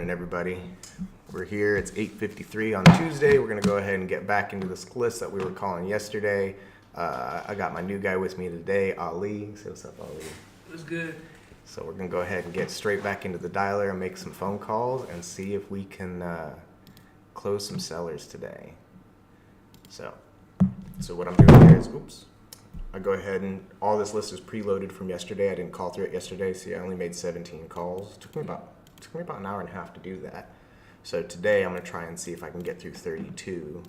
morning, everybody. We're here. It's 8:53 on Tuesday. We're going to go ahead and get back into this list that we were calling yesterday. I got my new guy with me today, Ali. Say what's up, Ali. What's good? So we're going to go ahead and get straight back into the dialer and make some phone calls and see if we can close some sellers today. So what I'm doing here is, I go ahead and all this list is preloaded from yesterday. I didn't call through it yesterday. See, I only made 17 calls. It took me about an hour and a half to do that. So today I'm going to try and see if I can get through 32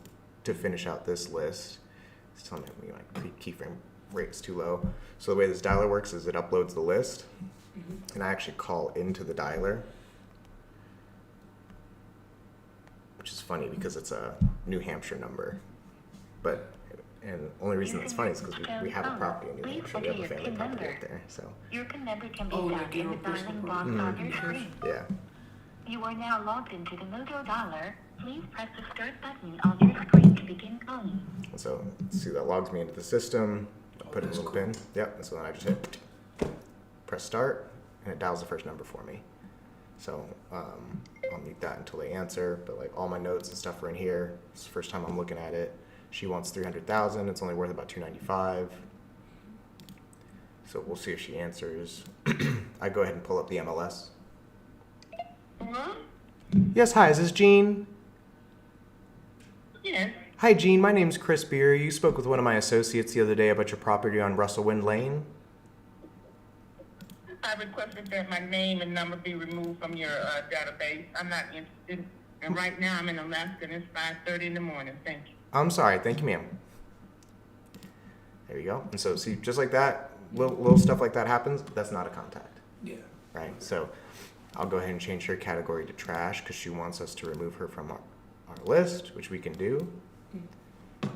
to finish out this list. It's telling me my keyframe rate's too low. So the way this dialer works is it uploads the list, and I actually call into the dialer, which is funny because it's a New Hampshire number. And the only reason that's funny is because we have a property in New Hampshire. We have a family property up there. So. Your PIN number can be found in the dialing box on your screen. Yeah. You are now logged into the Mojo Dialer. Please press the start button on your screen to begin calling. So see, that logs me into the system. I put in a little pin. Yep. And so then I just hit press start, and it dials the first number for me. So I'll mute that until they answer. But like all my notes and stuff are in here. It's the first time I'm looking at it. She wants 300,000. It's only worth about 295. So we'll see if she answers. I go ahead and pull up the MLS. Hello? Yes, hi. Is this Jean? Yes. Hi, Jean. My name's Chris Beer. You spoke with one of my associates the other day about your property on Russell Wind Lane. I requested that my name and number be removed from your database. I'm not interested. And right now I'm in Alaska and it's 5:30 in the morning. Thank you. I'm sorry. Thank you, ma'am. There you go. And so, see, just like that, little stuff like that happens. That's not a contact. Yeah. Right? So I'll go ahead and change her category to trash because she wants us to remove her from our list, which we can do.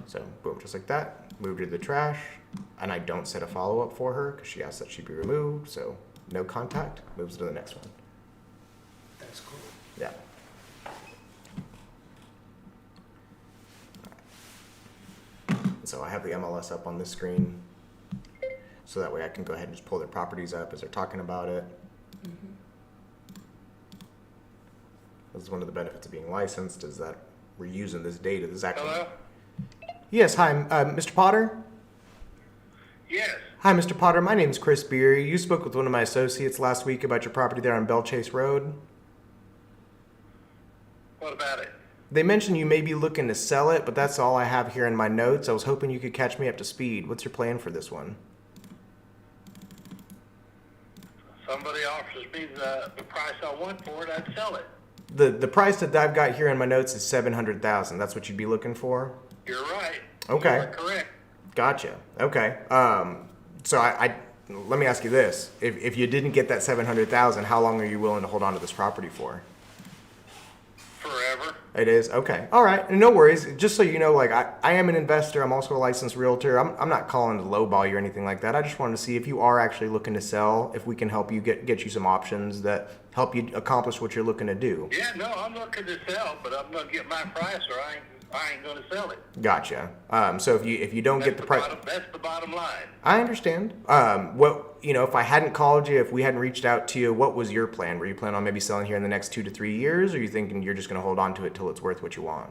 So, boom, just like that. Moved her to the trash. And I don't set a follow-up for her because she asked that she be removed. So, no contact. Moves to the next one. That's cool. Yeah. So I have the MLS up on this screen, so that way I can go ahead and just pull their properties up as they're talking about it. This is one of the benefits of being licensed, is that we're using this data. This is actually. Hello? Yes, hi, Mr. Potter. Yes. Hi, Mr. Potter. My name's Chris Beery. You spoke with one of my associates last week about your property there on Bell Chase Road. What about it? They mentioned you may be looking to sell it, but that's all I have here in my notes. I was hoping you could catch me up to speed. What's your plan for this one? Somebody offers me the price I want for it, I'd sell it. The price that I've got here in my notes is $700,000. That's what you'd be looking for? You're right. Okay. You are correct. Gotcha. Okay. So I let me ask you this: if you didn't get that $700,000, how long are you willing to hold on to this property for? Forever. It is okay. All right. No worries. Just so you know, like I am an investor. I'm also a licensed realtor. I'm not calling to lowball you or anything like that. I just wanted to see if you are actually looking to sell, if we can help you get you some options that help you accomplish what you're looking to do. Yeah, no, I'm looking to sell, but I'm gonna get my price or I ain't gonna sell it. Gotcha. So if you don't get the price, That's the bottom line. I understand. If I hadn't called you, if we hadn't reached out to you, what was your plan? Were you planning on maybe selling here in the next 2 to 3 years, or are you thinking you're just going to hold on to it till it's worth what you want?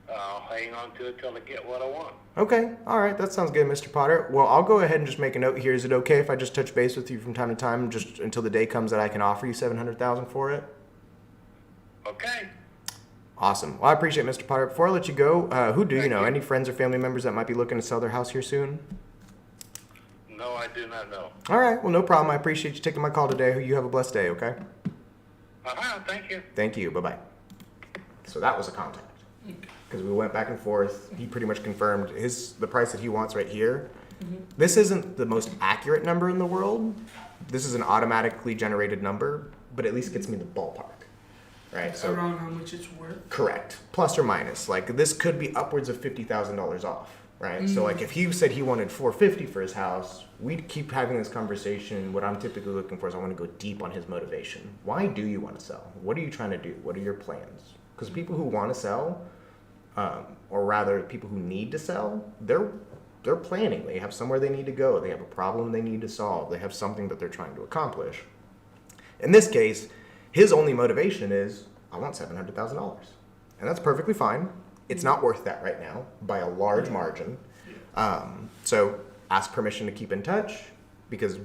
I'll hang on to it till I get what I want. Okay. All right. That sounds good, Mr. Potter. Well, I'll go ahead and just make a note here. Is it okay if I just touch base with you from time to time, just until the day comes that I can offer you $700,000 for it? Okay. Awesome. Well, I appreciate it, Mr. Potter. Before I let you go, who do you Thank know? you. Any friends or family members that might be looking to sell their house here soon? No, I do not know. All right. Well, no problem. I appreciate you taking my call today. You have a blessed day, okay? Thank you. Thank you. Bye-bye. So that was a contact. Because we went back and forth. He pretty much confirmed the price that he wants right here. This isn't the most accurate number in the world. This is an automatically generated number, but at least gets me the ballpark. Right? So Around how much it's worth. correct. Plus or minus. Like this could be upwards of $50,000 off. Right? So like if he said he wanted $450 for his house, we'd keep having this conversation. What I'm typically looking for is I want to go deep on his motivation. Why do you want to sell? What are you trying to do? What are your plans? Because people who want to sell, or rather people who need to sell, they're planning. They have somewhere they need to go. They have a problem they need to solve. They have something that they're trying to accomplish. In this case, His only motivation is, I want $700,000. And that's perfectly fine. It's not worth that right now by a large margin. So ask permission to keep in touch because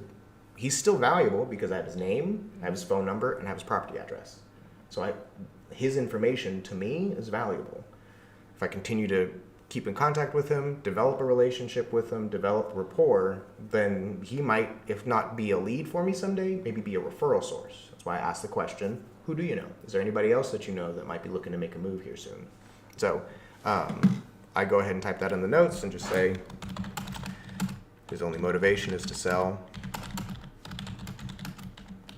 he's still valuable because I have his name, I have his phone number, and I have his property address. So his information to me is valuable. If I continue to keep in contact with him, develop a relationship with him, develop rapport, then he might, if not be a lead for me someday, maybe be a referral source. That's why I asked the question, who do you know? Is there anybody else that you know that might be looking to make a move here soon? So I go ahead and type that in the notes and just say his only motivation is to sell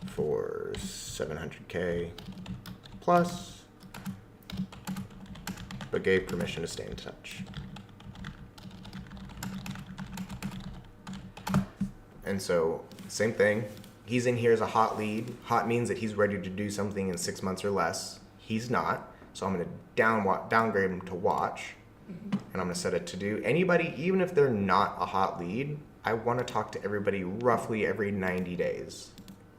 for $700K plus, but gave permission to stay in touch. And so, same thing. He's in here as a hot lead. Hot means that he's ready to do something in 6 months or less. He's not. So I'm going to downgrade him to watch. And I'm going to set it to do. Anybody, even if they're not a hot lead, I want to talk to everybody roughly every 90 days.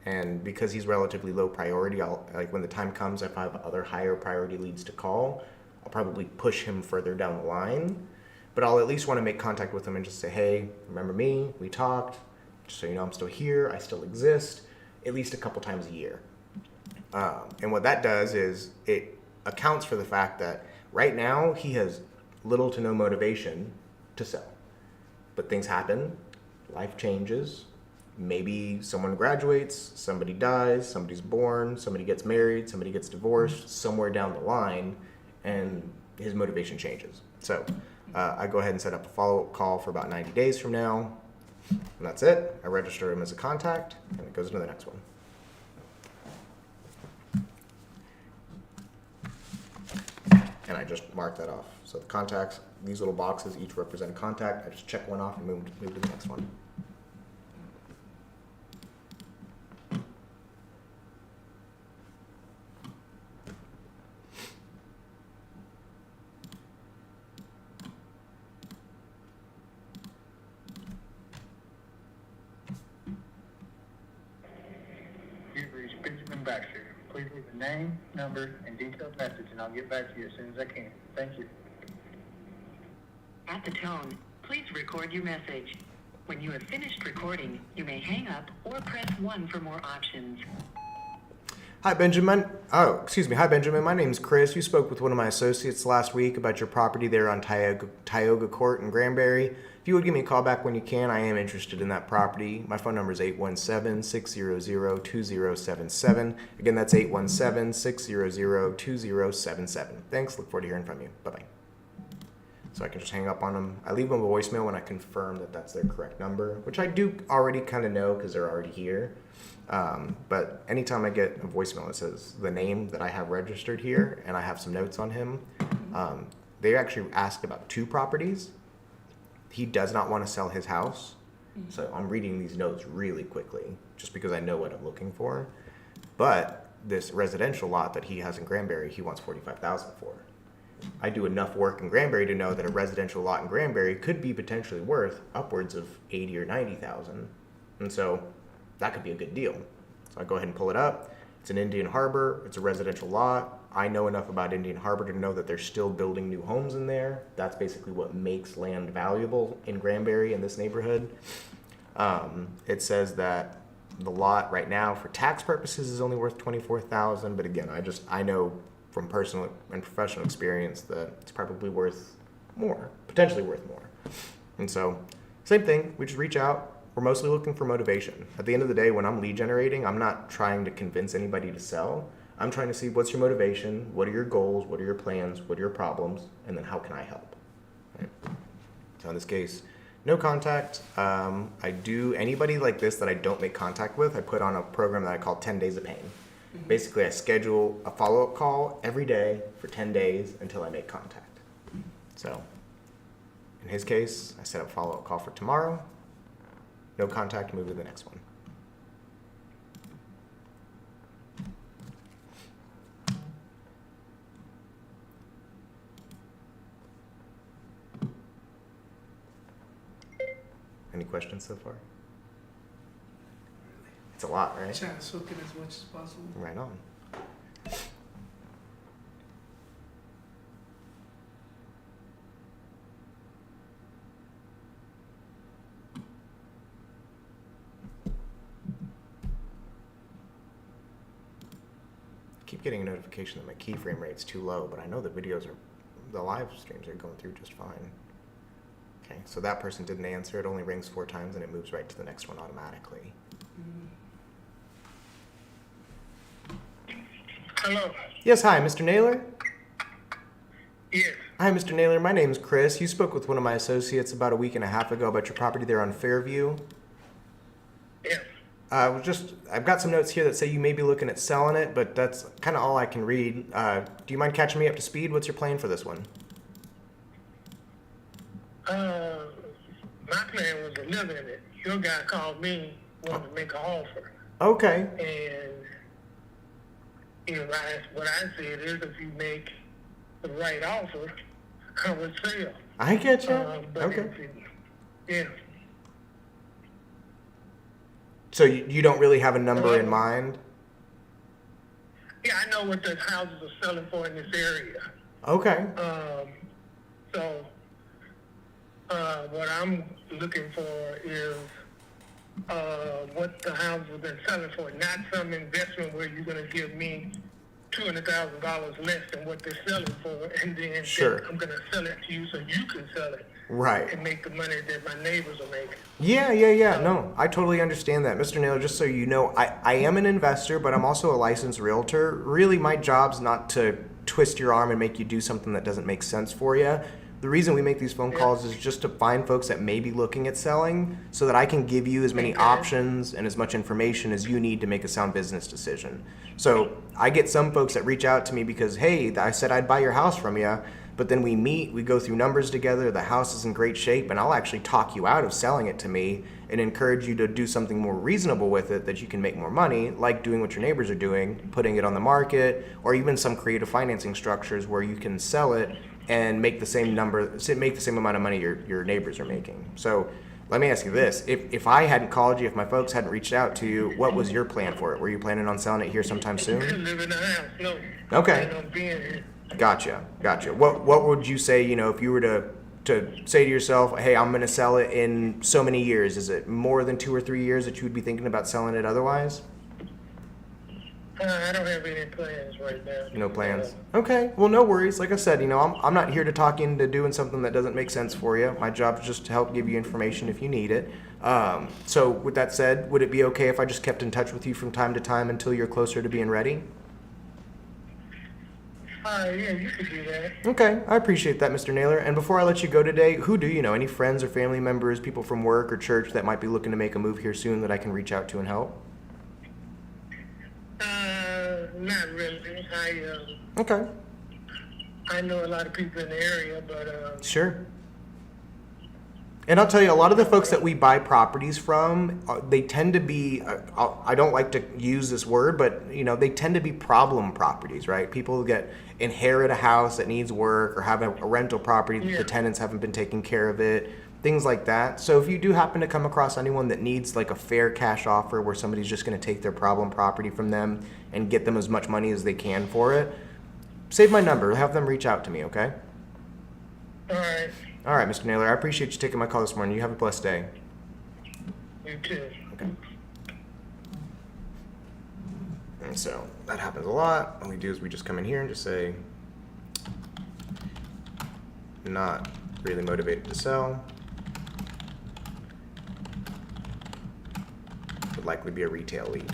And because he's relatively low priority, like when the time comes, if I have other higher priority leads to call, I'll probably push him further down the line. But I'll at least want to make contact with him and just say, hey, remember me? We talked. Just so you know, I'm still here. I still exist, at least a couple times a year. And what that does is it accounts for the fact that right now he has little to no motivation to sell. But things happen. Life changes. Maybe someone graduates, somebody dies, somebody's born, somebody gets married, somebody gets divorced, somewhere down the line, and his motivation changes. So I go ahead and set up a follow-up call for about 90 days from now. And that's it. I register him as a contact, and it goes into the next one. And I just mark that off. So the contacts, these little boxes, each represent a contact. I just check one off and move to the next one. You've reached Benjamin Baxter. Please leave a name, number, and detailed message, and I'll get back to you as soon as I can. Thank you. At the tone, please record your message. When you have finished recording, you may hang up or press 1 for more options. Hi, Benjamin. Hi, Benjamin. My name's Chris. You spoke with one of my associates last week about your property there on Tioga Court in Granbury. If you would give me a call back when you can, I am interested in that property. My phone number is 817-600-2077. Again, that's 817-600-2077. Thanks. Look forward to hearing from you. Bye-bye. So I can just hang up on them. I leave them a voicemail when I confirm that that's their correct number, which I do already kind of know because they're already here. But anytime I get a voicemail that says the name that I have registered here and I have some notes on him, they actually asked about 2 properties. He does not want to sell his house. So I'm reading these notes really quickly just because I know what I'm looking for. But this residential lot that he has in Granbury, he wants $45,000 for. I do enough work in Granbury to know that a residential lot in Granbury could be potentially worth upwards of $80,000 or $90,000. And so that could be a good deal. So I go ahead and pull it up. It's in Indian Harbor. It's a residential lot. I know enough about Indian Harbor to know that they're still building new homes in there. That's basically what makes land valuable in Granbury in this neighborhood. It says that the lot right now for tax purposes is only worth $24,000. But again, I know from personal and professional experience that it's probably worth more, potentially worth more. And so same thing, we just reach out. We're mostly looking for motivation. At the end of the day, when I'm lead generating, I'm not trying to convince anybody to sell. I'm trying to see what's your motivation, what are your goals, what are your plans, what are your problems, and then how can I help? Right? So in this case, no contact. Anybody like this that I don't make contact with, I put on a program that I call 10 Days of Pain. Basically, I schedule a follow-up call every day for 10 days until I make contact. So in his case, I set up a follow-up call for tomorrow. No contact, move to the next one. Any questions so far? It's a lot, right? Trying to soak in as much as possible. Right on. keep getting a notification that my keyframe rate's too low, but I know the the live streams are going through just fine. Okay, so that person didn't answer. It only rings 4 times and it moves right to the next one automatically. Hello. Yes, hi, Mr. Naylor? Yes. Hi, Mr. Naylor. My name's Chris. You spoke with one of my associates about a week and a half ago about your property there on Fairview. Yes. I've got some notes here that say you may be looking at selling it, but that's kind of all I can read. Do you mind catching me up to speed? What's your plan for this one? My plan was to live in it. Your guy called me, wanted to make an offer. Okay. And, what I said is if you make the right offer, I would sell. I get you. But Okay. Yeah. So you don't really have a number in mind? Yeah, I know what the houses are selling for in this area. Okay. What I'm looking for is what the houses have been selling for, not some investment where you're going to give me $200,000 less than what they're selling for, and then Sure. I'm going to sell it to you so you can sell it Right. and make the money that my neighbors are making. Yeah. No, I totally understand that. Mr. Naylor, just so you know, I am an investor, but I'm also a licensed realtor. Really, my job's not to twist your arm and make you do something that doesn't make sense for you. The reason we make these phone calls is just to find folks that may be looking at selling so that I can give you as many options and as much information as you need to make a sound business decision. So I get some folks that reach out to me because, hey, I said I'd buy your house from you, but then we meet, we go through numbers together, the house is in great shape, and I'll actually talk you out of selling it to me and encourage you to do something more reasonable with it that you can make more money, like doing what your neighbors are doing, putting it on the market, or even some creative financing structures where you can sell it and make the same amount of money your neighbors are making. So let me ask you this. If I hadn't called you, if my folks hadn't reached out to you, what was your plan for it? Were you planning on selling it here sometime soon? Live in the house, no. Okay. Plan on being here. Gotcha. What would you say, if you were to say to yourself, hey, I'm going to sell it in so many years? Is it more than 2 or 3 years that you would be thinking about selling it otherwise? I don't have any plans right now. No plans. Okay. Well, no worries. Like I said, I'm not here to talk you into doing something that doesn't make sense for you. My job is just to help give you information if you need it. So with that said, would it be okay if I just kept in touch with you from time to time until you're closer to being ready? Yeah, you could do that. Okay. I appreciate that, Mr. Naylor. And before I let you go today, who do you know? Any friends or family members, people from work or church that might be looking to make a move here soon that I can reach out to and help? Not really. Okay. I know a lot of people in the area, but Sure. And I'll tell you, a lot of the folks that we buy properties from, they tend to be, I don't like to use this word, but they tend to be problem properties, right? People inherit a house that needs work or have a rental property that the tenants haven't been taking care of it, things like that. So if you do happen to come across anyone that needs like a fair cash offer where somebody's just going to take their problem property from them and get them as much money as they can for it, save my number, have them reach out to me, okay? all right. All right, Mr. Naylor, I appreciate you taking my call this morning. You have a blessed day. You too. Okay. And so that happens a lot. All we do is we just come in here and just say, not really motivated to sell. Would likely be a retail lead.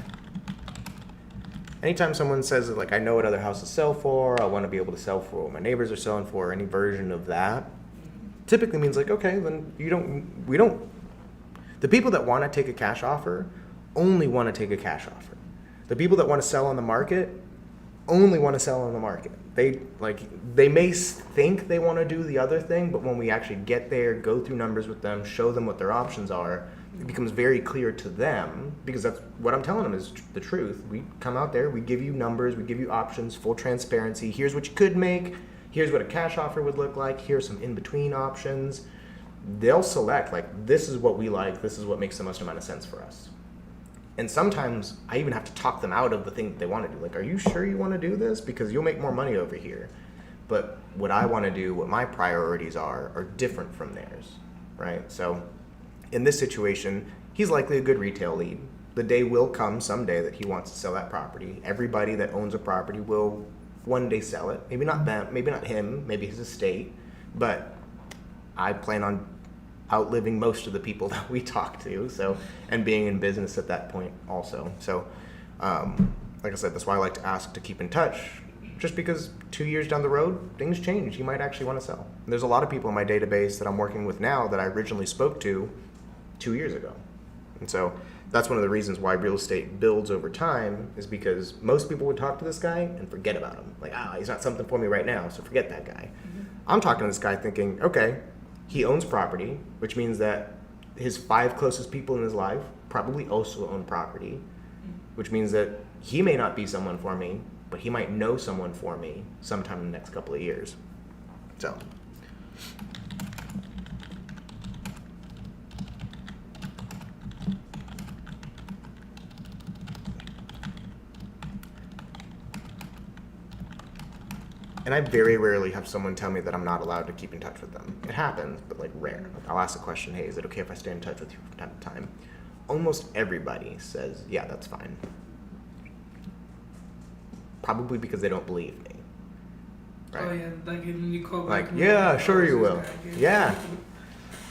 Anytime someone says that, like, I know what other houses sell for, I want to be able to sell for what my neighbors are selling for, any version of that, typically means like, okay, then the people that want to take a cash offer only want to take a cash offer. The people that want to sell on the market only want to sell on the market. They may think they want to do the other thing, but when we actually get there, go through numbers with them, show them what their options are, it becomes very clear to them, because that's what I'm telling them is the truth. We come out there, we give you numbers, we give you options, full transparency. Here's what you could make. Here's what a cash offer would look like. Here's some in-between options. They'll select, like, this is what we like. This is what makes the most amount of sense for us. And sometimes I even have to talk them out of the thing that they want to do. Like, are you sure you want to do this? Because you'll make more money over here. But what I want to do, what my priorities are different from theirs, right? So in this situation, he's likely a good retail lead. the day will come someday that he wants to sell that property. Everybody that owns a property will one day sell it. Maybe not them, maybe not him, maybe his estate, but I plan on outliving most of the people that we talk to, so, and being in business at that point also. So, like I said, that's why I like to ask to keep in touch, just because 2 years down the road, things change. You might actually want to sell. And there's a lot of people in my database that I'm working with now that I originally spoke to 2 years ago. And so that's one of the reasons why real estate builds over time, is because most people would talk to this guy and forget about him. Like, he's not something for me right now, so forget that guy. I'm talking to this guy thinking, okay, he owns property, which means that his 5 closest people in his life probably also own property, which means that he may not be someone for me, but he might know someone for me sometime in the next couple of years. So. And I very rarely have someone tell me that I'm not allowed to keep in touch with them. It happens, but like rare. Like I'll ask the question, hey, is it okay if I stay in touch with you from time to time? Almost everybody says, yeah, that's fine. Probably because they don't believe me. Right? Oh yeah, like when you call back. Like, yeah, sure you will. Yeah.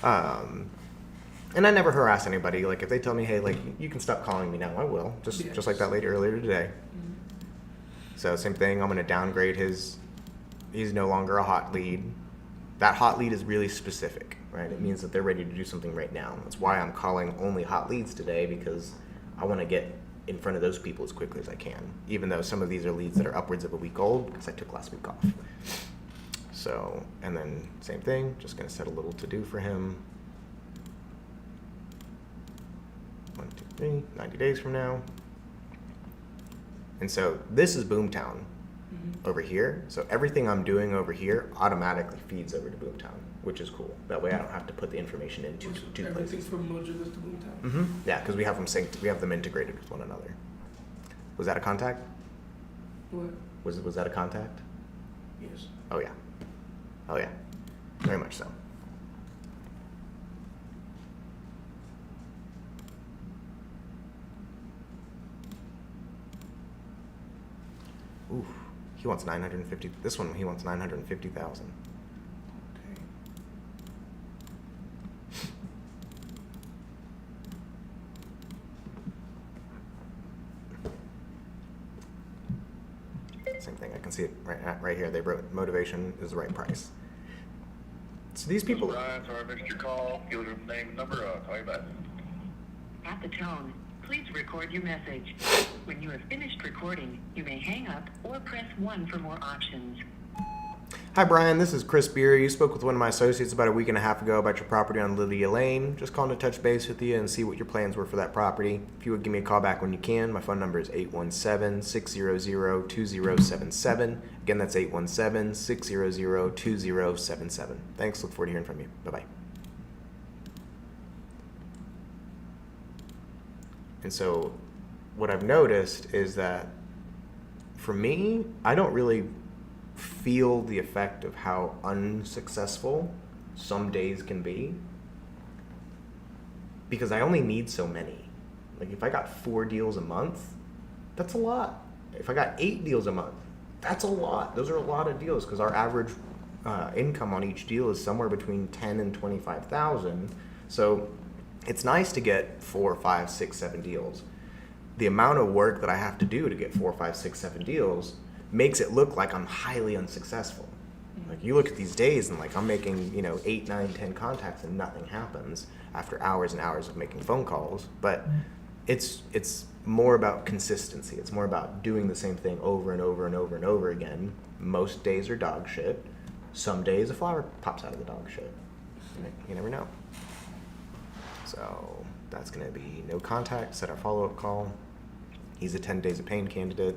And I never harass anybody. Like if they tell me, hey, like you can stop calling me now, I will. Just like that lady earlier today. So same thing, I'm gonna downgrade his. He's no longer a hot lead. That hot lead is really specific, right? It means that they're ready to do something right now. That's why I'm calling only hot leads today, because I want to get in front of those people as quickly as I can, even though some of these are leads that are upwards of a week old because I took last week off. So, and then same thing, just gonna set a little to do for him. 1, 2, 3, 90 days from now. And so this is Boomtown over here. So everything I'm doing over here automatically feeds over to Boomtown, which is cool. That way I don't have to put the information into two Everything's places. from Mojo goes to Boomtown. Yeah, because we have them synced. We have them integrated with one another. Was that a contact? What? Was that a contact? Yes. Oh yeah. Oh yeah. Very much so. Ooh, he wants 950. This one he wants 950,000. Okay. Same thing. I can see it right here. They wrote motivation is the right price. So these people. Brian, sorry I missed your call. Give your name and number. I'll call you back. At the tone, please record your message. When you have finished recording, you may hang up or press 1 for more options. Hi Brian, this is Chris Beer. You spoke with one of my associates about a week and a half ago about your property on Lydia Lane. Just calling to touch base with you and see what your plans were for that property. If you would give me a call back when you can, my phone number is 817-600-2077. Again, that's 817-600-2077. Thanks, look forward to hearing from you. Bye-bye. And so what I've noticed is that for me, I don't really feel the effect of how unsuccessful some days can be, because I only need so many. Like if I got 4 deals a month, that's a lot. If I got 8 deals a month, that's a lot. Those are a lot of deals, because our average income on each deal is somewhere between 10 and 25,000. So it's nice to get 4, 5, 6, 7 deals. The amount of work that I have to do to get 4, 5, 6, 7 deals makes it look like I'm highly unsuccessful. Like you look at these days and like I'm making, 8, 9, 10 contacts and nothing happens after hours and hours of making phone calls. But it's more about consistency. It's more about doing the same thing over and over and over and over again. Most days are dog shit. Some days a flower pops out of the dog shit. You never know. So that's gonna be no contact, set our follow-up call. He's a 10 days of pain candidate.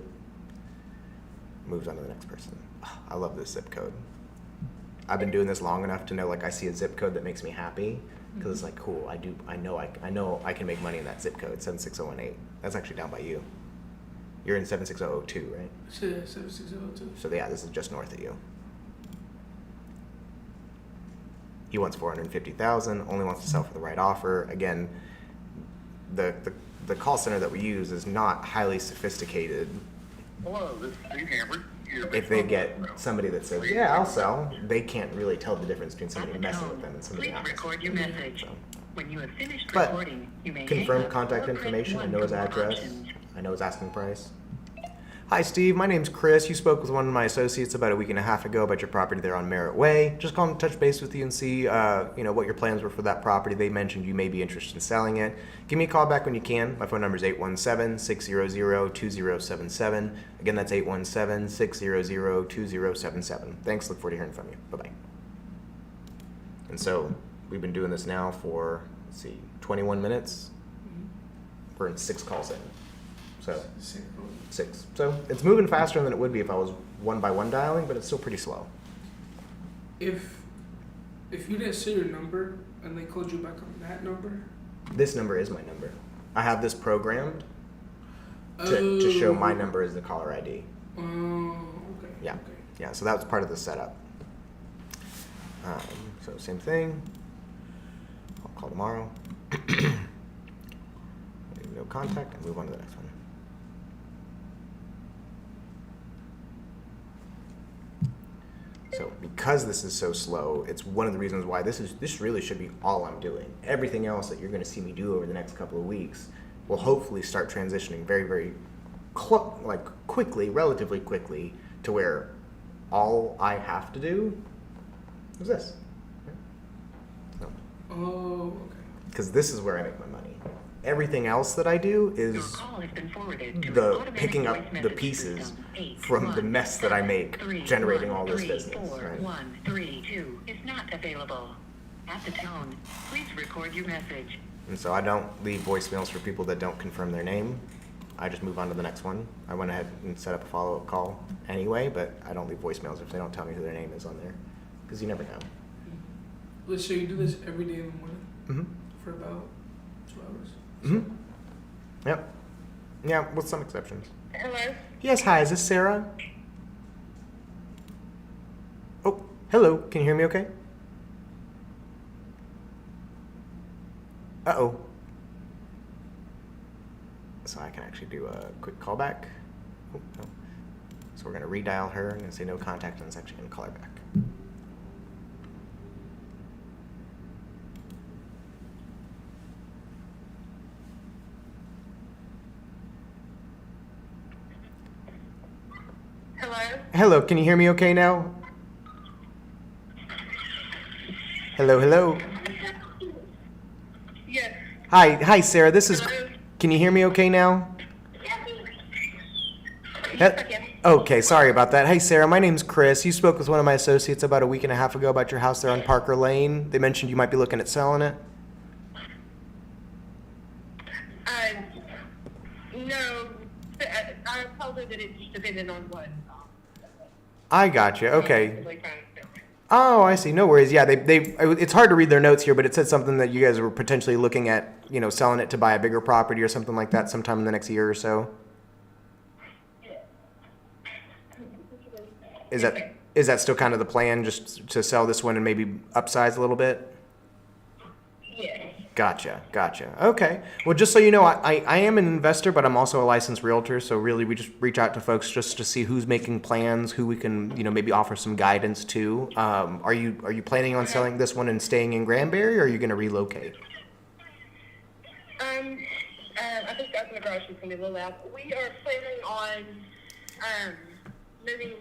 Moves on to the next person. I love this zip code. I've been doing this long enough to know, like, I see a zip code that makes me happy, because it's like, cool. I know I can make money in that zip code, 76018. That's actually down by you. You're in 76002, right? Yeah, 7602. So yeah, this is just north of you. He wants 450,000. Only wants to sell for the right offer. Again, the the call center that we use is not highly sophisticated. Hello, this is Steve Hammer. If they get somebody that says, yeah, I'll sell, they can't really tell the difference between At somebody the messing with tone, them and somebody please not messing record with your them. message. So, When you have finished But recording, you may confirm hang up contact or press information. I 1 know his for more address. options. I know his asking price. Hi, Steve. My name's Chris. You spoke with one of my associates about a week and a half ago about your property there on Merritt Way. Just calling to touch base with you and see, what your plans were for that property. They mentioned you may be interested in selling it. Give me a call back when you can. My phone number is 817-600-2077. Again, that's 817-600-2077. Thanks. Look forward to hearing from you. Bye-bye. And so we've been doing this now for, 21 minutes. We're in 6 calls in. So 6. So it's moving faster than it would be if I was one by one dialing, but it's still pretty slow. If you didn't say your number and they called you back on that number, This number is my number. I have this programmed to show my number as the caller ID. Oh, okay. Yeah. Okay. Yeah, so that was part of the setup. So same thing. I'll call tomorrow. No contact, and move on to the next one. So because this is so slow, it's one of the reasons why this really should be all I'm doing. Everything else that you're going to see me do over the next couple of weeks will hopefully start transitioning very, very quickly, relatively quickly, to where all I have to do is this. Oh, okay. Because this is where I make my money. Everything else that I do Your is call has been forwarded to an the automatic picking up voice the message pieces system. from the mess that I make generating all this business. Right? 132 is not available. At the tone, please record your message. And so I don't leave voicemails for people that don't confirm their name. I just move on to the next one. I went ahead and set up a follow-up call anyway, but I don't leave voicemails if they don't tell me who their name is on there, because you never know. Let's say you do this every day in the morning Mm-hmm. for about 2 hours. Mm-hmm. Yep. Yeah, with some exceptions. Hello? Yes, hi, is this Sarah? Oh, hello, can you hear me okay? Uh-oh. So I can actually do a quick callback. Oh, no. So we're going to redial her and say no contact, and it's actually going to call her back. Hello? Hello, can you hear me okay now? Hello, hello. Yes. Hi, Sarah, this is... Hello? Can you hear me okay now? Yes, I can. Okay, sorry about that. Hey, Sarah, my name's Chris. You spoke with one of my associates about a week and a half ago about your house there on Parker Lane. They mentioned you might be looking at selling it. No, I told her that it just depended on what. I gotcha. Okay. Oh, I see. No worries. Yeah, it's hard to read their notes here, but it said something that you guys were potentially looking at, selling it to buy a bigger property or something like that sometime in the next year or so. Is that still kind of the plan, just to sell this one and maybe upsize a little bit? Yes. Gotcha. Okay. Well, just so you know, I am an investor, but I'm also a licensed realtor. So really, we just reach out to folks just to see who's making plans, who we can, maybe offer some guidance to. Are you planning on selling this one and staying in Granbury, or are you going to relocate? I think that's in the garage is gonna be a little loud. We are planning on moving,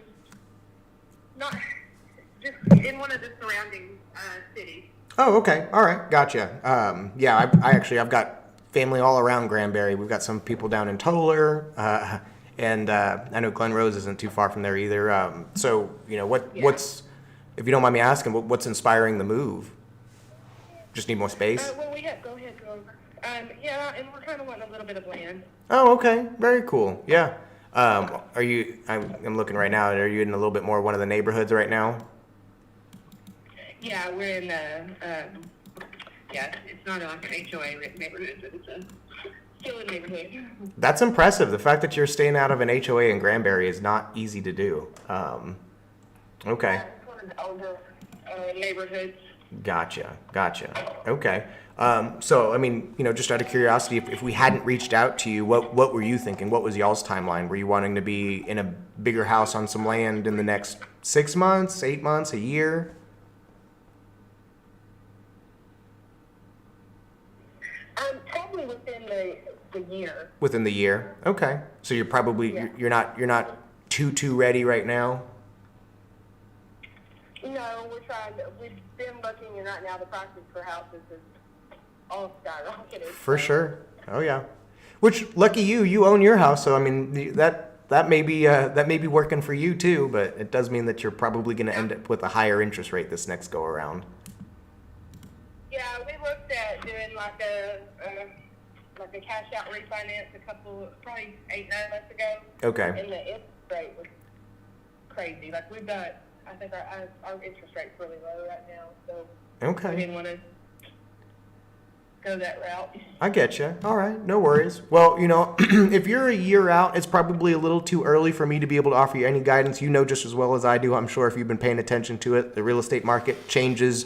not just in one of the surrounding cities. Oh, okay. All right. Gotcha. Yeah, I've got family all around Granbury. We've got some people down in Toller, and I know Glen Rose isn't too far from there either. So, what's, if you don't mind me asking, what's inspiring the move? Just need more space? Well, go ahead, go over. Yeah, and we're kind of wanting a little bit of land. Oh, okay. Very cool. Yeah. I'm looking right now. Are you in a little bit more one of the neighborhoods right now? Yeah, we're in it's not like an HOA neighborhood, but it's still a neighborhood. That's impressive. The fact that you're staying out of an HOA in Granbury is not easy to do. Okay. It's one of the older neighborhoods. Gotcha. Okay. So, I mean, just out of curiosity, if we hadn't reached out to you, what were you thinking? What was y'all's timeline? Were you wanting to be in a bigger house on some land in the next 6 months, 8 months, a year? Probably within the year. Within the year. Okay. So you're probably Yeah. you're not too ready right now. No, we've been looking, and right now the prices for houses is all skyrocketed. For sure. Oh yeah. Which lucky you own your house, so I mean that may be working for you too, but it does mean that you're probably going to end up with a higher interest rate this next go around. Yeah, we looked at doing like a cash out refinance probably 8-9 months ago, Okay. and the interest rate was crazy. Like I think our interest rate's really low right now, so we Okay. didn't want to go that route. I get you. All right, no worries. Well, if you're a year out, it's probably a little too early for me to be able to offer you any guidance. You know just as well as I do, I'm sure, if you've been paying attention to it. The real estate market changes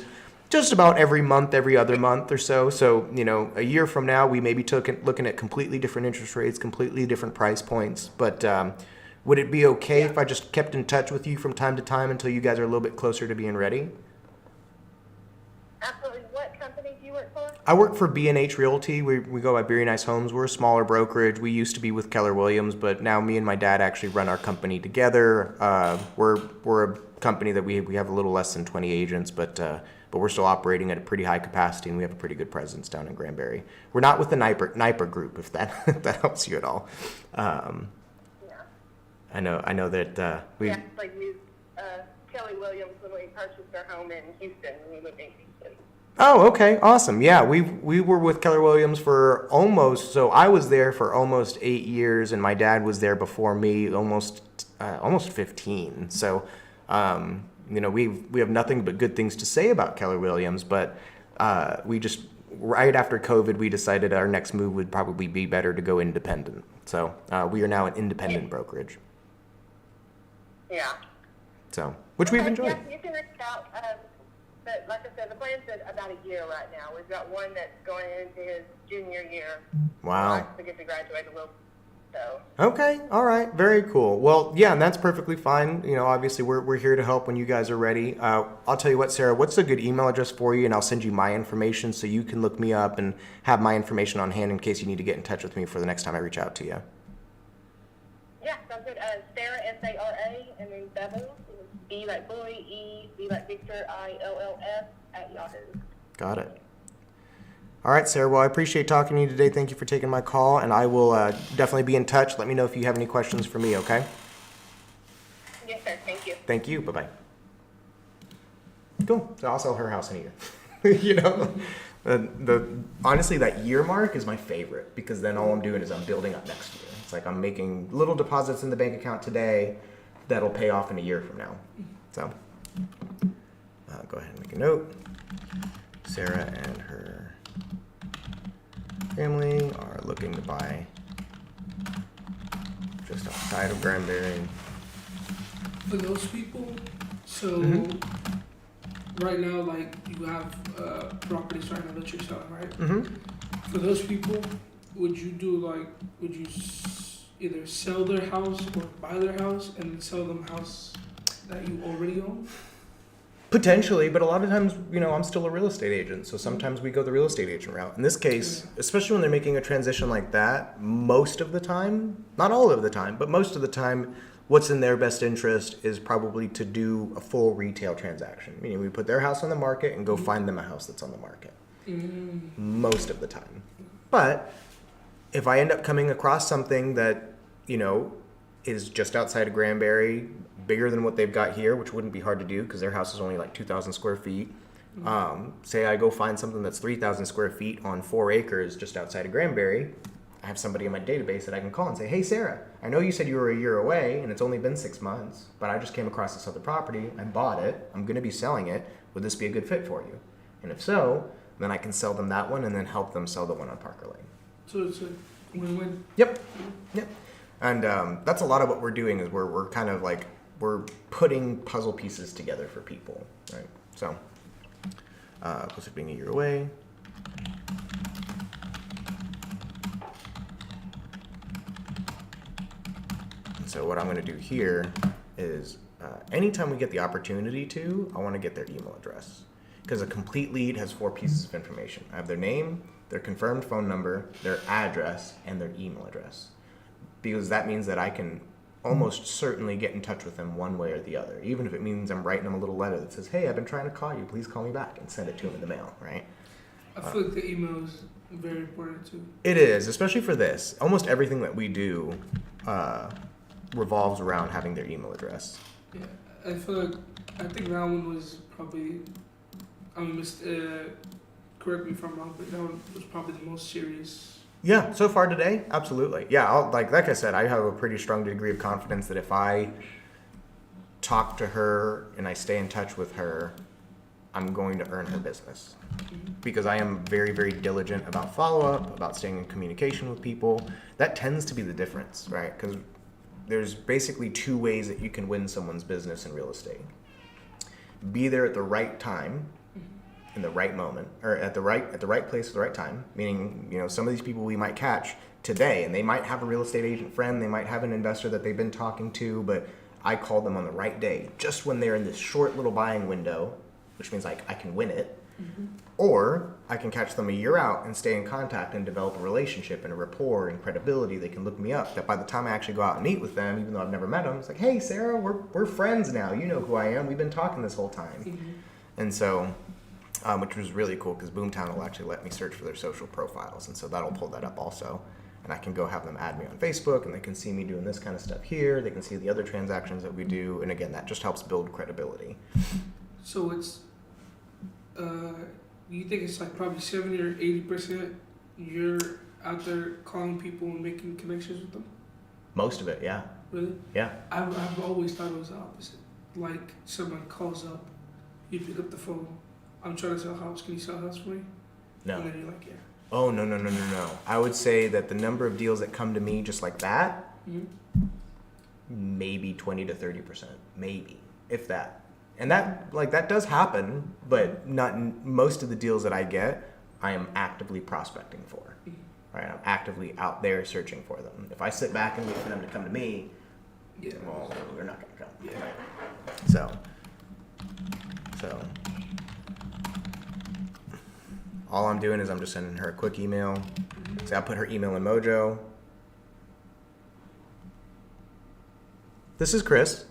just about every month, every other month or so. So, a year from now, we may be looking at completely different interest rates, completely different price points. But would it be okay if I just kept in touch with you from time to time until you guys are a little bit closer to being ready? Absolutely. What company do you work for? I work for B&H Realty. We go by Beery Nice Homes. We're a smaller brokerage. We used to be with Keller Williams, but now me and my dad actually run our company together. We're a company that we have a little less than 20 agents, but we're still operating at a pretty high capacity, and we have a pretty good presence down in Granbury. We're not with the Niper Group, if that if that helps you at all. Yeah. I know that we. We actually used Kelly Williams when we purchased our home in Houston, when we lived in Houston. Oh, okay, awesome. Yeah, we were with Keller Williams for so I was there for almost 8 years, and my dad was there before me, almost 15. So, we have nothing but good things to say about Keller Williams, but we just right after COVID, we decided our next move would probably be better to go independent. So we are now an independent brokerage. Yeah. So, which we've enjoyed. Yeah, you can reach out. But like I said, the plan's at about a year right now. We've got one that's going into his junior year. Wow. We get to graduate a little. So. Okay, all right, very cool. Well, yeah, and that's perfectly fine. Obviously we're here to help when you guys are ready. I'll tell you what, Sarah, what's a good email address for you, and I'll send you my information so you can look me up and have my information on hand in case you need to get in touch with me for the next time I reach out to you. Yeah, sounds good. Sarah, Sara, and then Bevels, B like boy, E, B like Victor, ILLS @Yahoo. Got it. All right, Sarah. Well, I appreciate talking to you today. Thank you for taking my call, and I will definitely be in touch. Let me know if you have any questions for me, okay? Yes, sir. Thank you. Thank you. Bye-bye. Cool. So I'll sell her house in a year. Honestly, that year mark is my favorite because then all I'm doing is I'm building up next year. It's like I'm making little deposits in the bank account today that'll pay off in a year from now. So go ahead and make a note. Sarah and her family are looking to buy just outside of Granbury. For those people, so right now, like you have properties right now that you're selling, right? Mm-hmm. For those people, would you either sell their house or buy their house and then sell them house that you already own? Potentially, but a lot of times, I'm still a real estate agent, so sometimes we go the real estate agent route. In this case, especially when they're making a transition like that, most of the time, not all of the time, but most of the time, what's in their best interest is probably to do a full retail transaction. Meaning we put their house on the market and go find them a house that's on the market. Most of the time. But if I end up coming across something that, is just outside of Granbury, bigger than what they've got here, which wouldn't be hard to do because their house is only like 2,000 square feet. Say I go find something that's 3,000 square feet on 4 acres just outside of Granbury. I have somebody in my database that I can call and say, hey, Sarah, I know you said you were a year away and it's only been 6 months, but I just came across this other property. I bought it. I'm going to be selling it. Would this be a good fit for you? And if so, then I can sell them that one and then help them sell the one on Parker Lane. So it's a win-win. Yep. And that's a lot of what we're doing is we're kind of like, we're putting puzzle pieces together for people, right? So, close to being a year away. So what I'm going to do here is anytime we get the opportunity to, I want to get their email address. Because a complete lead has 4 pieces of information. I have their name, their confirmed phone number, their address, and their email address. Because that means that I can almost certainly get in touch with them one way or the other. Even if it means I'm writing them a little letter that says, hey, I've been trying to call you, please call me back, and send it to them in the mail, right? I feel like the email is very important too. It is, especially for this. Almost everything that we do revolves around having their email address. Yeah, I feel like I think that one was probably. Correct me if I'm wrong, but that one was probably the most serious. Yeah, so far today, absolutely. Yeah, like I said, I have a pretty strong degree of confidence that if I talk to her and I stay in touch with her, I'm going to earn her business. Because I am very, very diligent about follow-up, about staying in communication with people. That tends to be the difference, right? Because there's basically 2 ways that you can win someone's business in real estate. Be there at the right time, in the right moment, or at the right place at the right time. Meaning, you know, some of these people we might catch today, and they might have a real estate agent friend, they might have an investor that they've been talking to, but I called them on the right day, just when they're in this short little buying window, which means like I can win it. Or I can catch them a year out and stay in contact and develop a relationship and a rapport and credibility. They can look me up. That by the time I actually go out and meet with them, even though I've never met them, it's like, hey, Sarah, we're friends now. You know who I am. We've been talking this whole time. And so, which was really cool because Boomtown will actually let me search for their social profiles. And so that'll pull that up also. And I can go have them add me on Facebook, and they can see me doing this kind of stuff here. They can see the other transactions that we do. And again, that just helps build credibility. So it's, you think it's like probably 70 or 80% you're out there calling people and making connections with them? Most of it, yeah. Really? Yeah. I've always thought it was the opposite. Like someone calls up, you pick up the phone. I'm trying to sell a house. Can you sell a house for me? No. And then you're like, yeah. Oh, no. I would say that the number of deals that come to me just like that, maybe 20 to 30%, maybe, if that. And that does happen, but not most of the deals that I get, I am actively prospecting for. Right? I'm actively out there searching for them. If I sit back and wait for them to come to me, Yeah. well, they're not going to come. Yeah. Right? So all I'm doing is I'm just sending her a quick email. So I put her email in Mojo. This is Chris.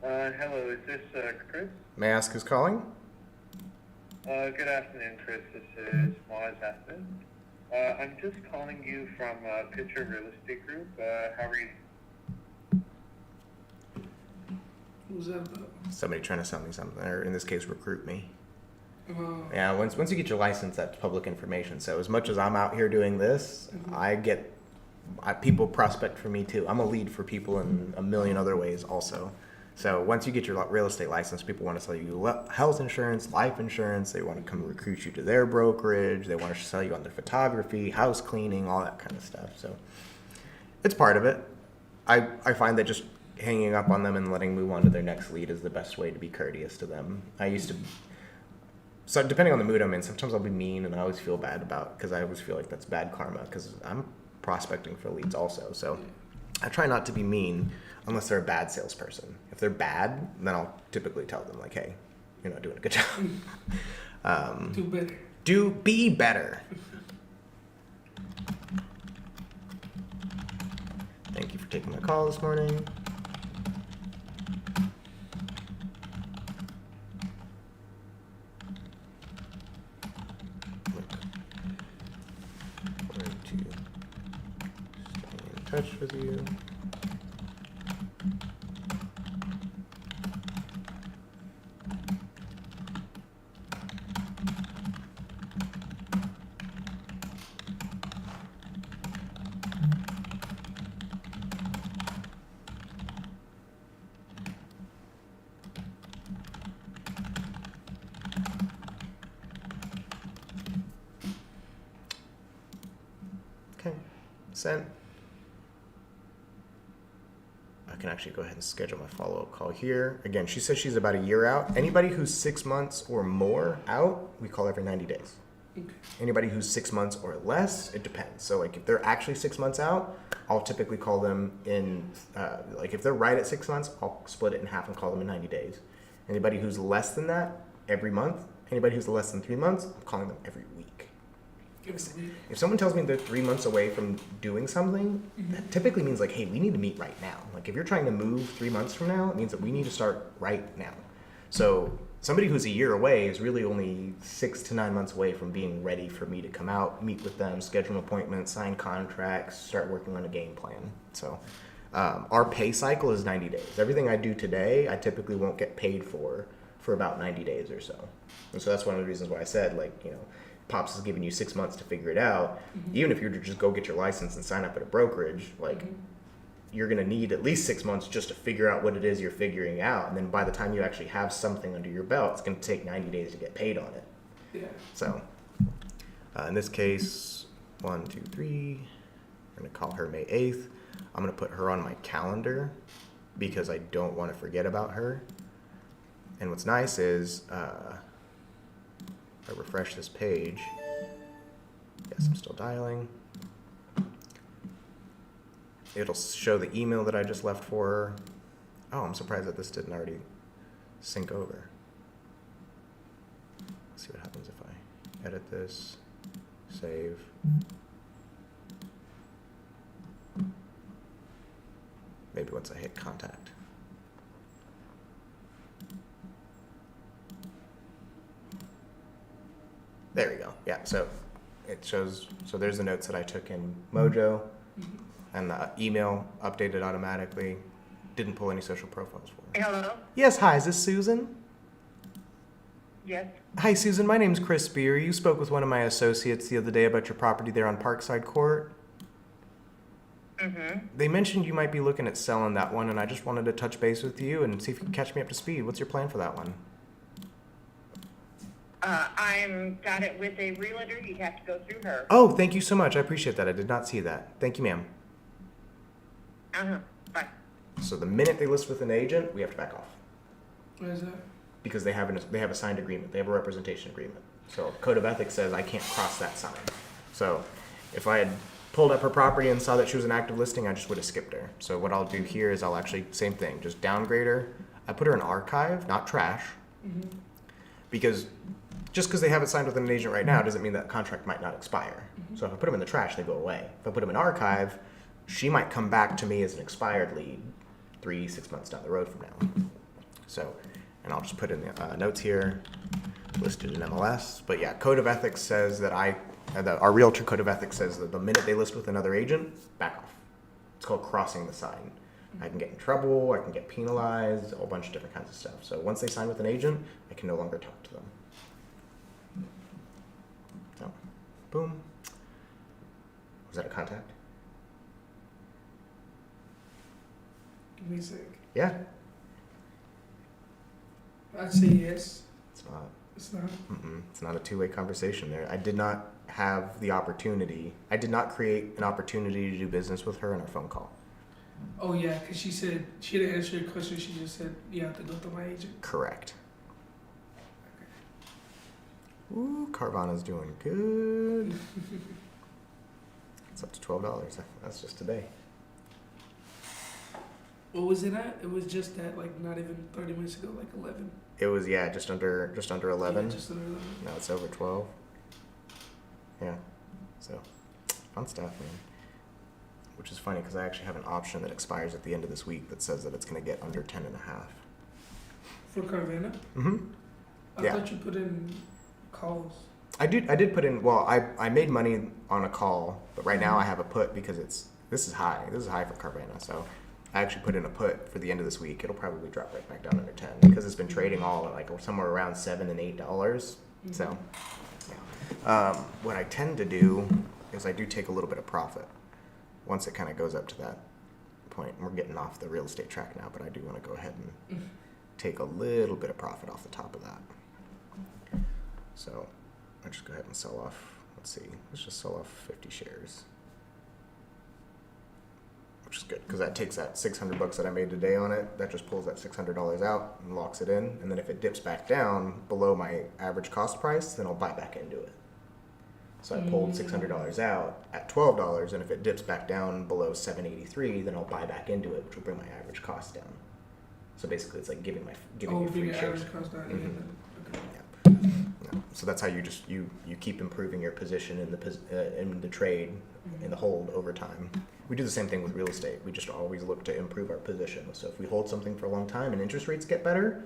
Hello, is this Chris? May I ask who's calling? Good afternoon, Chris. This is Moaz Ahmed. I'm just calling you from Pitcher Real Estate Group. How are you? What was that about? Somebody trying to sell me something, or in this case, recruit me. Uh, Once you get your license, that's public information. So as much as I'm out here doing this, people prospect for me too. I'm a lead for people in a million other ways also. So once you get your real estate license, people want to sell you health insurance, life insurance. They want to come recruit you to their brokerage. They want to sell you on their photography, house cleaning, all that kind of stuff. So it's part of it. I find that just hanging up on them and letting move on to their next lead is the best way to be courteous to them. So depending on the mood I'm in, sometimes I'll be mean, and I always feel bad because I always feel like that's bad karma because I'm prospecting for leads also. So I try not to be mean unless they're a bad salesperson. If they're bad, then I'll typically tell them like, hey, you're not doing a good job. do better. Be better. Thank you for taking my call this morning. Touch with you. Okay, sent. can actually go ahead and schedule my follow-up call here. Again, she says she's about a year out. Anybody who's 6 months or more out, we call every 90 days. Okay. Anybody who's 6 months or less, it depends. So like if they're actually 6 months out, I'll typically call them in, like if they're right at 6 months, I'll split it in half and call them in 90 days. Anybody who's less than that, every month. Anybody who's less than 3 months, I'm calling them every week. Give us a week. If someone tells me they're 3 months away from doing something, that typically means like, hey, we need to meet right now. Like if you're trying to move 3 months from now, it means that we need to start right now. So somebody who's a year away is really only 6 to 9 months away from being ready for me to come out, meet with them, schedule an appointment, sign contracts, start working on a game plan. So our pay cycle is 90 days. Everything I do today, I typically won't get paid for about 90 days or so. And so that's one of the reasons why I said, like, you know, Pops is giving you 6 months to figure it out. Even if you're to just go get your license and sign up at a brokerage, like, you're going to need at least 6 months just to figure out what it is you're figuring out. And then by the time you actually have something under your belt, it's going to take 90 days to get paid on it. Yeah. So in this case, 1, 2, 3, I'm going to call her May 8th. I'm going to put her on my calendar because I don't want to forget about her. And what's nice is I refresh this page. Yes, I'm still dialing. It'll show the email that I just left for her. Oh, I'm surprised that this didn't already sync over. Let's see what happens if I edit this, save. Maybe once I hit contact. There we go. Yeah, so it shows, so there's the notes that I took in Mojo, and the email updated automatically. Didn't pull any social profiles for her. Hello? Yes, hi, is this Susan? Yes? Hi, Susan, my name's Chris Beer. You spoke with one of my associates the other day about your property there on Parkside Court. Mm-hmm. They mentioned you might be looking at selling that one, and I just wanted to touch base with you and see if you could catch me up to speed. What's your plan for that one? I'm got it with a realtor. You'd have to go through her. Oh, thank you so much. I appreciate that. I did not see that. Thank you, ma'am. Uh-huh. Bye. So the minute they list with an agent, we have to back off Why is that? because they have a signed agreement. They have a representation agreement. So Code of Ethics says I can't cross that sign. So if I had pulled up her property and saw that she was an active listing, I just would have skipped her. So what I'll do here is I'll actually, same thing, just downgrade her. I put her in archive, not trash, because just because they have it signed with an agent right now doesn't mean that contract might not expire. So if I put them in the trash, they go away. If I put them in archive, she might come back to me as an expired lead 3-6 months down the road from now. So, and I'll just put in the notes here, listed in MLS. But yeah, Code of Ethics says that our realtor Code of Ethics says that the minute they list with another agent, back off. It's called crossing the sign. I can get in trouble, I can get penalized, a whole bunch of different kinds of stuff. So once they sign with an agent, I can no longer talk to them. So, boom. Was that a contact? Give me a sec. Yeah. I'd say yes. It's not. It's not. It's not a two-way conversation there. I did not have the opportunity. I did not create an opportunity to do business with her in our phone call. Oh yeah, because she said she didn't answer your question. She just said you have to go through my agent. Correct. Ooh, Carvana's doing good. It's up to $12. That's just today. What was it at? It was just at like not even 30 minutes ago, like 11. It was just under 11. Yeah, just under 11. Now it's over 12. Yeah. So fun stuff, man. Which is funny because I actually have an option that expires at the end of this week that says that it's going to get under 10.5. For Carvana? Mm-hmm. I Yeah. thought you put in calls. I did put in, well, I made money on a call, but right now I have a put because this is high. This is high for Carvana. So I actually put in a put for the end of this week. It'll probably drop right back down under 10 because it's been trading all at like somewhere around $7 and $8. So yeah. What I tend to do is I do take a little bit of profit once it kind of goes up to that point. We're getting off the real estate track now, but I do want to go ahead and take a little bit of profit off the top of that. So I'll just go ahead and sell off, let's see, let's just sell off 50 shares. which is good because that takes that $600 that I made today on it. That just pulls that $600 out and locks it in. And then if it dips back down below my average cost price, then I'll buy back into it. So I pulled $600 out at $12, and if it dips back down below $783, then I'll buy back into it, which will bring my average cost down. So basically, it's like giving you free being shares. average cost down. Mhm. Okay. Yeah. So that's how you just you keep improving your position in the trade, in the hold over time. We do the same thing with real estate. We just always look to improve our position. So if we hold something for a long time and interest rates get better,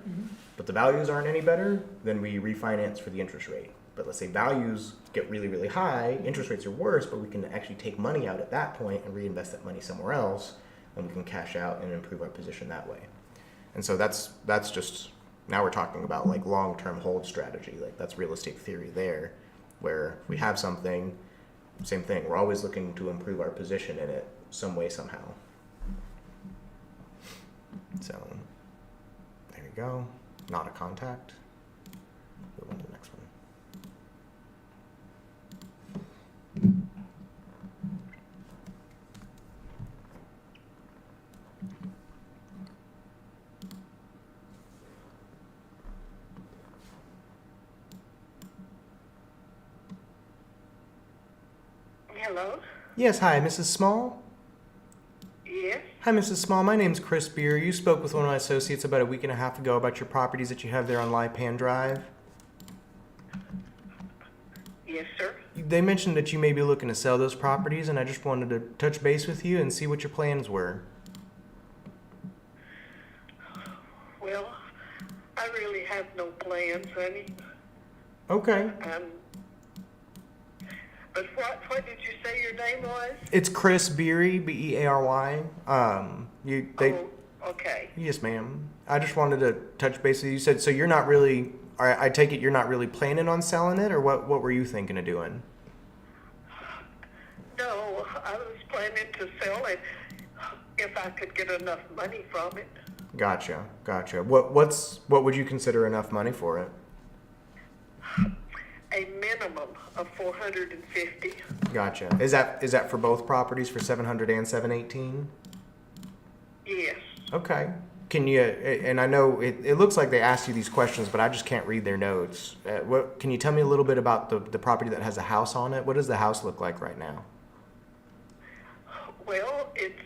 but the values aren't any better, then we refinance for the interest rate. But let's say values get really, really high, interest rates are worse, but we can actually take money out at that point and reinvest that money somewhere else, and we can cash out and improve our position that way. And so that's just, now we're talking about like long-term hold strategy. Like that's real estate theory there, where if we have something, same thing, we're always looking to improve our position in it some way, somehow. So there you go. Not a contact. Move on to the next one. Hello? Yes, hi, Mrs. Small? Yes? Hi, Mrs. Small. My name's Chris Beer. You spoke with one of my associates about a week and a half ago about your properties that you have there on Lipan Drive. Yes, sir. They mentioned that you may be looking to sell those properties, and I just wanted to touch base with you and see what your plans were. Well, I really have no plans, honey. Okay. But what did you say your name was? It's Chris Beery, B-E-A-R-Y. Oh, okay. Yes, ma'am. I just wanted to touch base with you. You said, so you're not really, I take it you're not really planning on selling it, or what were you thinking of doing? No, I was planning to sell it if I could get enough money from it. Gotcha. What would you consider enough money for it? A minimum of $450. Gotcha. Is that for both properties, for 700 and 718? Yes. Okay. Can you, and I know it looks like they asked you these questions, but I just can't read their notes. Can you tell me a little bit about the property that has a house on it? What does the house look like right now? Well, it's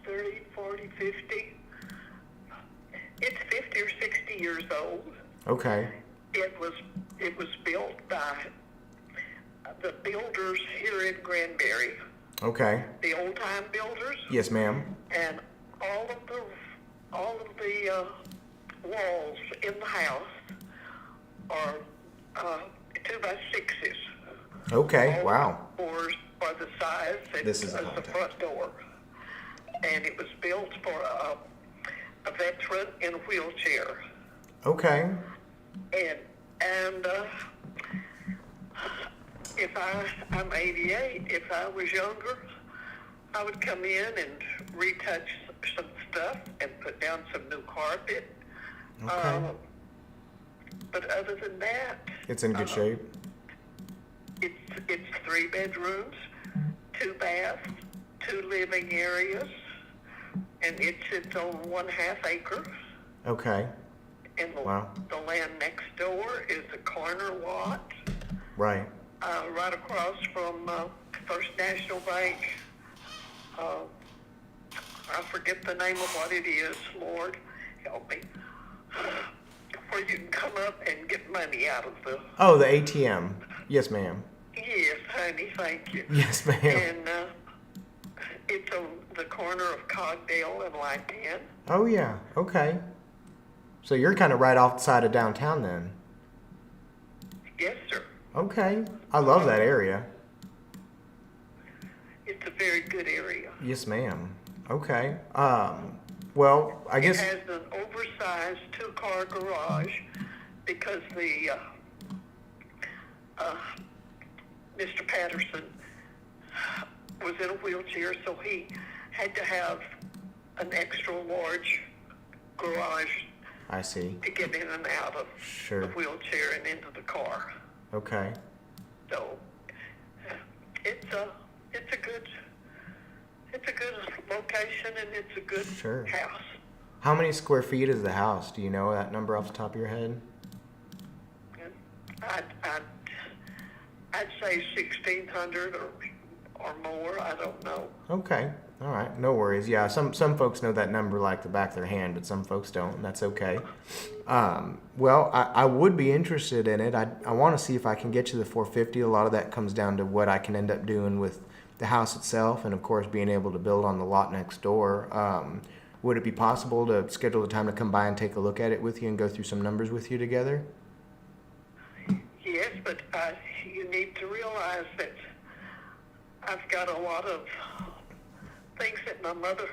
30, 40, 50. It's 50 or 60 years old. Okay. It was built by the builders here in Granbury, Okay. the old time builders, Yes, ma'am. and all of the walls in the house are 2x6s. Okay. All Wow. the doors are the size This is a as the contact. front door, and it was built for a veteran in a wheelchair. Okay. And if I'm 88, if I was younger, I would come in and retouch some stuff and put down some new carpet. Okay. But other than that, It's in good shape. it's 3 bedrooms, 2 baths, 2 living areas, and it sits on 1/2 acre. Okay. And Wow. the land next door is a corner lot, Right. right across from First National Bank. I forget the name of what it is, Lord, help me. Where you can come up and get money out of the... Oh, the ATM. Yes, ma'am. Yes, honey, thank you. Yes, ma'am. And it's on the corner of Cogdale and Lipan. Oh, yeah. Okay. So you're kind of right off the side of downtown then. Yes, sir. Okay. I love that area. It's a very good area. Yes, ma'am. Okay. Well, I guess. It has an oversized 2-car garage because the Mr. Patterson was in a wheelchair, so he had to have an extra large garage I see. to get in and out of Sure. the wheelchair and into the car. Okay. So it's a it's a good location and it's a good Sure. house. How many square feet is the house? Do you know that number off the top of your head? And I'd say 1,600 or more. I don't know. Okay. All right. No worries. Yeah, some folks know that number like the back of their hand, but some folks don't, and that's okay. Well, I would be interested in it. I want to see if I can get you the 450. A lot of that comes down to what I can end up doing with the house itself, and of course being able to build on the lot next door. Would it be possible to schedule the time to come by and take a look at it with you and go through some numbers with you together? Yes, but you need to realize that I've got a lot of things that my mother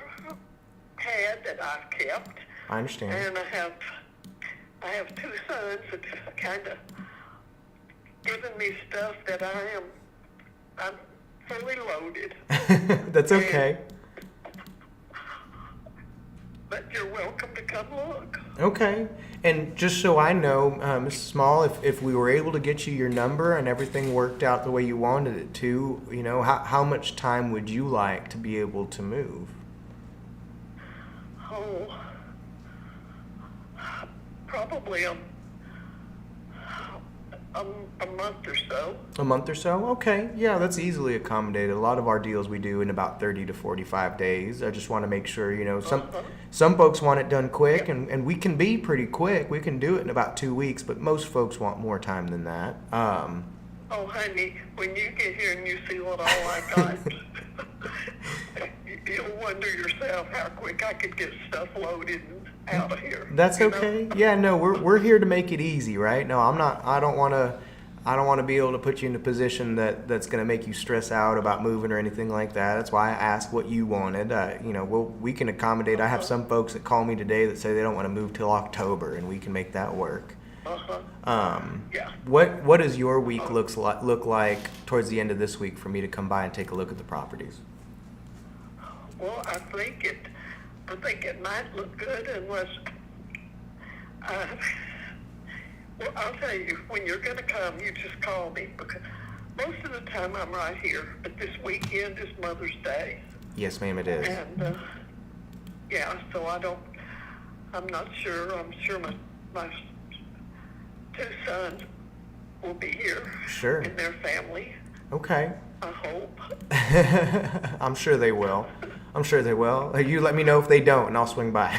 had that I've kept, I understand. and I have two sons that kind of given me stuff that I'm fully loaded. That's okay. But you're welcome to come look. Okay. And just so I know, Mrs. Small, if we were able to get you your number and everything worked out the way you wanted it to, you know, how much time would you like to be able to move? Oh, probably a month or so. A month or so? Okay. Yeah, that's easily accommodated. A lot of our deals we do in about 30 to 45 days. I just want to make sure, you know, some folks want it done quick, and we can be pretty quick. We can do it in about 2 weeks, but most folks want more time than that. Oh, honey, when you get here and you see what all I got, you'll wonder yourself how quick I could get stuff loaded and out of here. That's you know? okay. Yeah, no, we're here to make it easy, right? No, I don't want to be able to put you in a position that's going to make you stress out about moving or anything like that. That's why I asked what you wanted. You know, we can accommodate. I have some folks that call me today that say they don't want to move till October, and we can make that work. Yeah. What does your week look like towards the end of this week for me to come by and take a look at the properties? Well, I think it might look good unless, well, I'll tell you, when you're going to come, you just call me, because most of the time I'm right here, but this weekend is Mother's Day. Yes, ma'am, it is. And, yeah, so I'm not sure. I'm sure my two sons will be here. Sure. And their family, Okay. I hope. I'm sure they will. I'm sure they will. You let me know if they don't, and I'll swing by.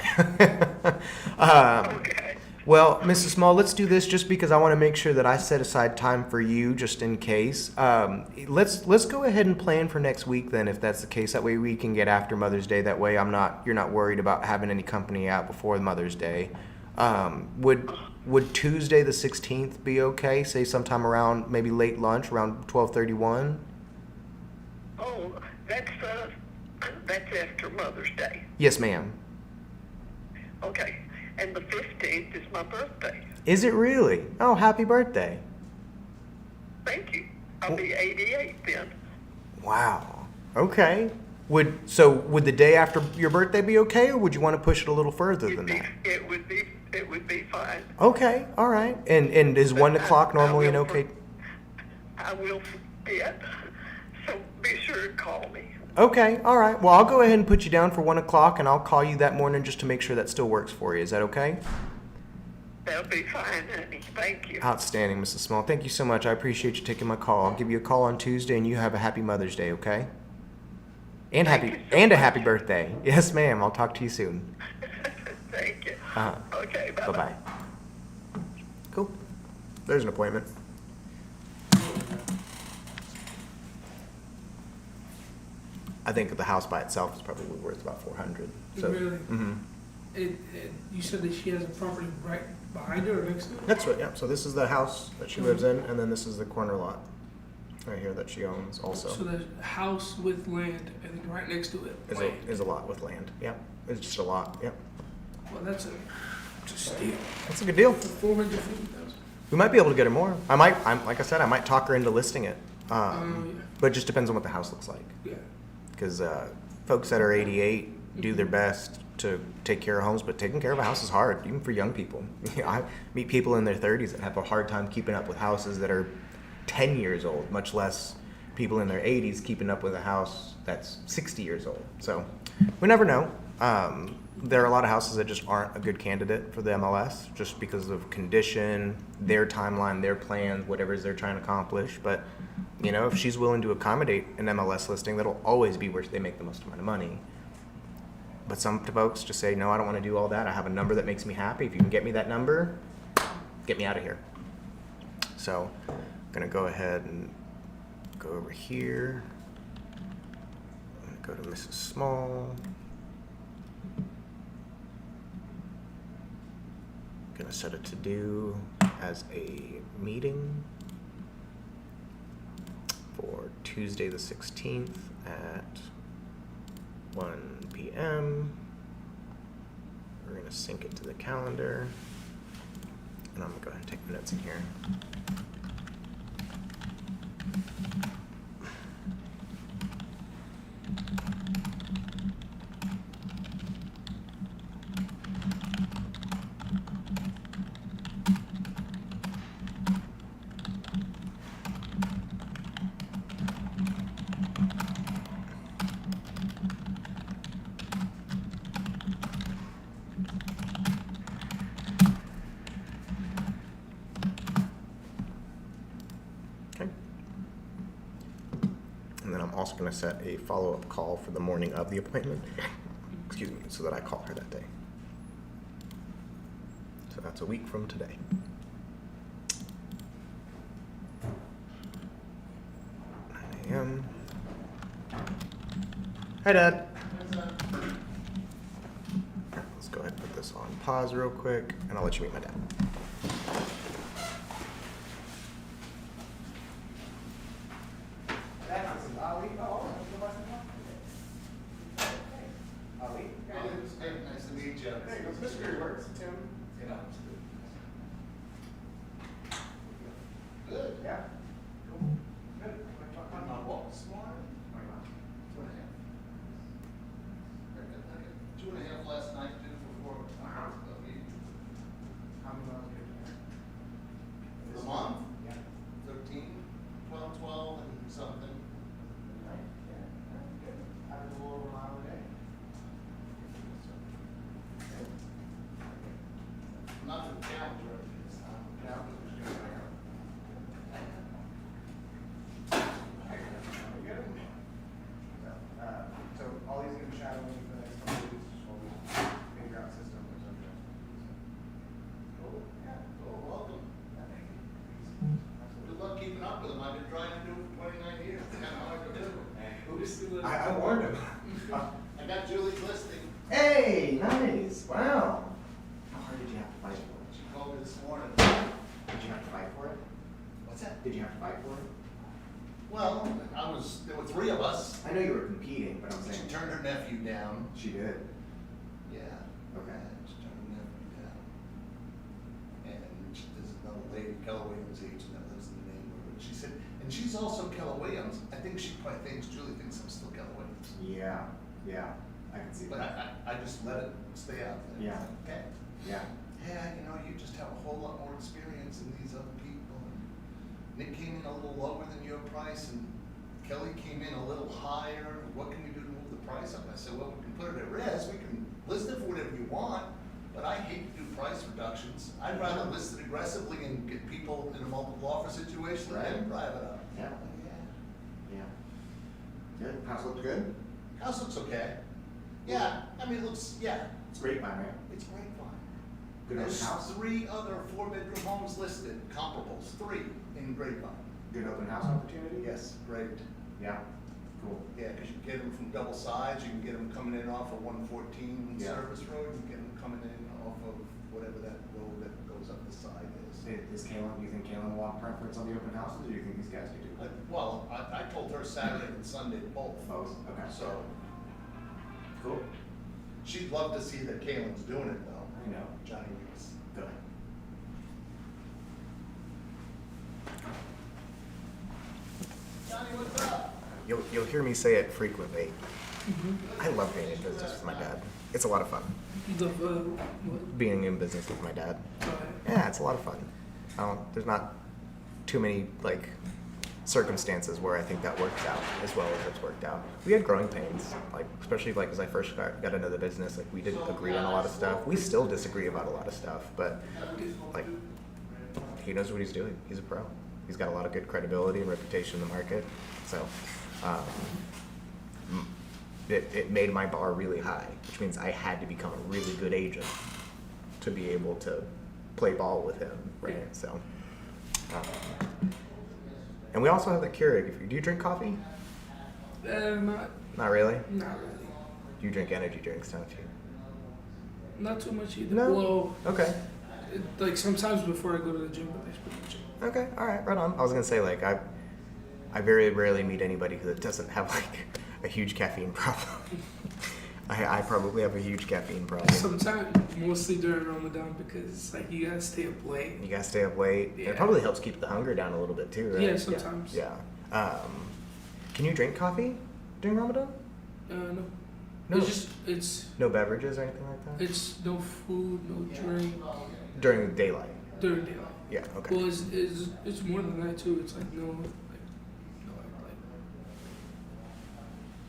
Okay. Well, Mrs. Small, let's do this just because I want to make sure that I set aside time for you just in case. Let's go ahead and plan for next week then, if that's the case. That way we can get after Mother's Day. That way you're not worried about having any company out before Mother's Day. Would Tuesday the 16th be okay? Say sometime around maybe late lunch, around 12:31? Oh, that's after Mother's Day. Yes, ma'am. Okay. And the 15th is my birthday. Is it really? Oh, happy birthday. Thank you. I'll be 88 then. Wow. Okay. Would the day after your birthday be okay, or would you want to push it a little further than that? It would be fine. Okay. All right. And is 1 o'clock normally an okay? I will forget. So be sure to call me. Okay. All right. Well, I'll go ahead and put you down for 1 o'clock, and I'll call you that morning just to make sure that still works for you. Is that okay? That'll be fine, honey. Thank you. Outstanding, Mrs. Small. Thank you so much. I appreciate you taking my call. I'll give you a call on Tuesday, and you have a happy Mother's Day, okay? And Thank you so a much. happy birthday. Yes, ma'am. I'll talk to you soon. Thank you. Uh-huh. Okay, bye-bye. Bye-bye. Cool. There's an appointment. I think the house by itself is probably worth about 400. So, Really? mhm. And you said that she has a property right behind her or next to it? That's right. Yeah. So this is the house that she lives in, and then this is the corner lot right here that she owns. Also, So there's a house with land, and then right next to it, is land. a lot with land. Yep. It's just a lot. Yep. Well, that's a steal. That's a good deal. For 450,000. We might be able to get her more. Like I said, I might talk her into listing it. Yeah. But it just depends on what the house looks like. Yeah. Because folks that are 88 do their best to take care of homes, but taking care of a house is hard, even for young people. I meet people in their 30s that have a hard time keeping up with houses that are 10 years old, much less people in their 80s keeping up with a house that's 60 years old. So we never know. There are a lot of houses that just aren't a good candidate for the MLS just because of condition, their timeline, their plans, whatever it is they're trying to accomplish. But, you know, if she's willing to accommodate an MLS listing, that'll always be where they make the most amount of money. But some folks just say, no, I don't want to do all that. I have a number that makes me happy. If you can get me that number, get me out of here. So I'm going to go ahead and go over here. I'm going to go to Mrs. Small. Going to set a to-do as a meeting for Tuesday the 16th at 1 p.m. We're going to sync it to the calendar. And I'm going to go ahead and take the notes in here. Okay. And then I'm also going to set a follow-up call for the morning of the appointment. Excuse me, so that I call her that day. So that's a week from today. I am. Hi, Dad. Let's go ahead and put this on pause real quick, and I'll let you meet my dad. Nice to meet you. There you go. Mystery works, Tim. Yeah. Good. Yeah. Cool. Good. On my walk this morning, 2.5. 2.5 last night, did before. Wow. How many miles do you have? The month? Yeah. 13, 12, and something. Right. Yeah. Good. Average a little over a mile a day. Not the challenge, right? It's, Yeah. So all these are going to be shadowing for the next couple of weeks while we figure out system. cool. Yeah. Cool, welcome. Good luck keeping up with them. I've been trying to do it for 29 years. It's kind of hard to do. I warned him. I got Julie's listing. Hey, nice. Wow. How hard did you have to fight for it? She called me this morning. Did you have to fight for it? What's that? Did you have to fight for it? Well, there were 3 of us. I know you were competing, but I'm She saying. turned her nephew down. She did. Yeah. Okay. Yeah, she turned her nephew down. And there's another lady, Keller Williams' agent, that lives in the neighborhood. She said, and she's also Keller Williams. I think she probably thinks, Julie thinks I'm still Keller Williams. Yeah. Yeah. I can see But that. I just let it stay out there. Yeah. Okay. Yeah. Yeah, you know, you just have a whole lot more experience than these other people. And Nick came in a little lower than your price, and Kelly came in a little higher. What can we do to move the price up? I said, well, we can put it at risk. We can list it for whatever you want, but I hate to do price reductions. I'd rather list it aggressively and get people in a multiple offer situation Right. than drive it up. Yeah. Yeah. Yeah. Good. House looked good? House looks okay. Yeah, I mean, it looks, yeah, It's great, by right? it's great fun. Good open There's house? 3 other 4-bedroom homes listed, comparables, 3 in Grapevine. Good open house opportunity? Yes, great. Yeah. Cool. Yeah, because you can get them from double sides, you can get them coming in off of 114 Yeah. Service Road, you can get them coming in off of whatever that road that goes up the side is. Is Kalen, do you think Kalen will have preference on the open houses, or do you think these guys do too? Well, I told her Saturday and Sunday both. Both, okay. So, Cool. she'd love to see that Kalen's doing it though. I know. Johnny Reese. Good. Johnny, what's up? You'll hear me say it frequently. I love being in business with my dad. It's a lot of fun. You love, what? Being in business with my dad. Alright. Yeah, it's a lot of fun. There's not too many like circumstances where I think that works out as well as it's worked out. We had growing pains, like especially like as I first got into the business, like we didn't agree on a lot of stuff. We still disagree about a lot of stuff, but like he knows what he's doing. He's a pro. He's got a lot of good credibility and reputation in the market. So it made my bar really high, which means I had to become a really good agent to be able to play ball with him, right? So, and we also have the Keurig. Do you drink coffee? Not Not really. not really. You drink energy drinks, don't you? Not too much either. No? Well, Okay. like sometimes before I go to the gym, but that's pretty much it. Okay. All right. Right on. I was gonna say like I very rarely meet anybody that doesn't have like a huge caffeine problem. I probably have a huge caffeine problem. Sometimes, mostly during Ramadan, because like you gotta stay up late. You gotta stay up late. Yeah. It probably helps keep the hunger down a little bit too, right? Yeah, sometimes. Yeah. Can you drink coffee during Ramadan? No. No. It's No beverages or anything like that? it's no food, no drink During the daylight. during daylight. Yeah. Okay. Well, it's more than that too. It's like no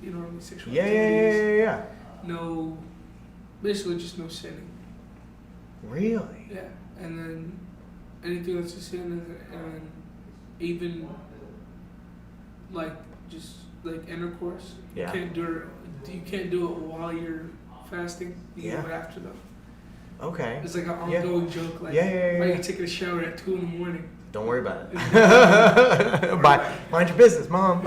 you know, any sexual Yeah. activities. Yeah. No, basically just no sinning. Really? Yeah, and then anything that's a sin, and even like just like intercourse. Yeah. You can't do it while you're fasting. You Yeah. do it after them. Okay. It's like an Yeah. ongoing joke. Like, Yeah. why are you taking a shower at 2 a.m? Don't worry about it. Mind your business, Mom.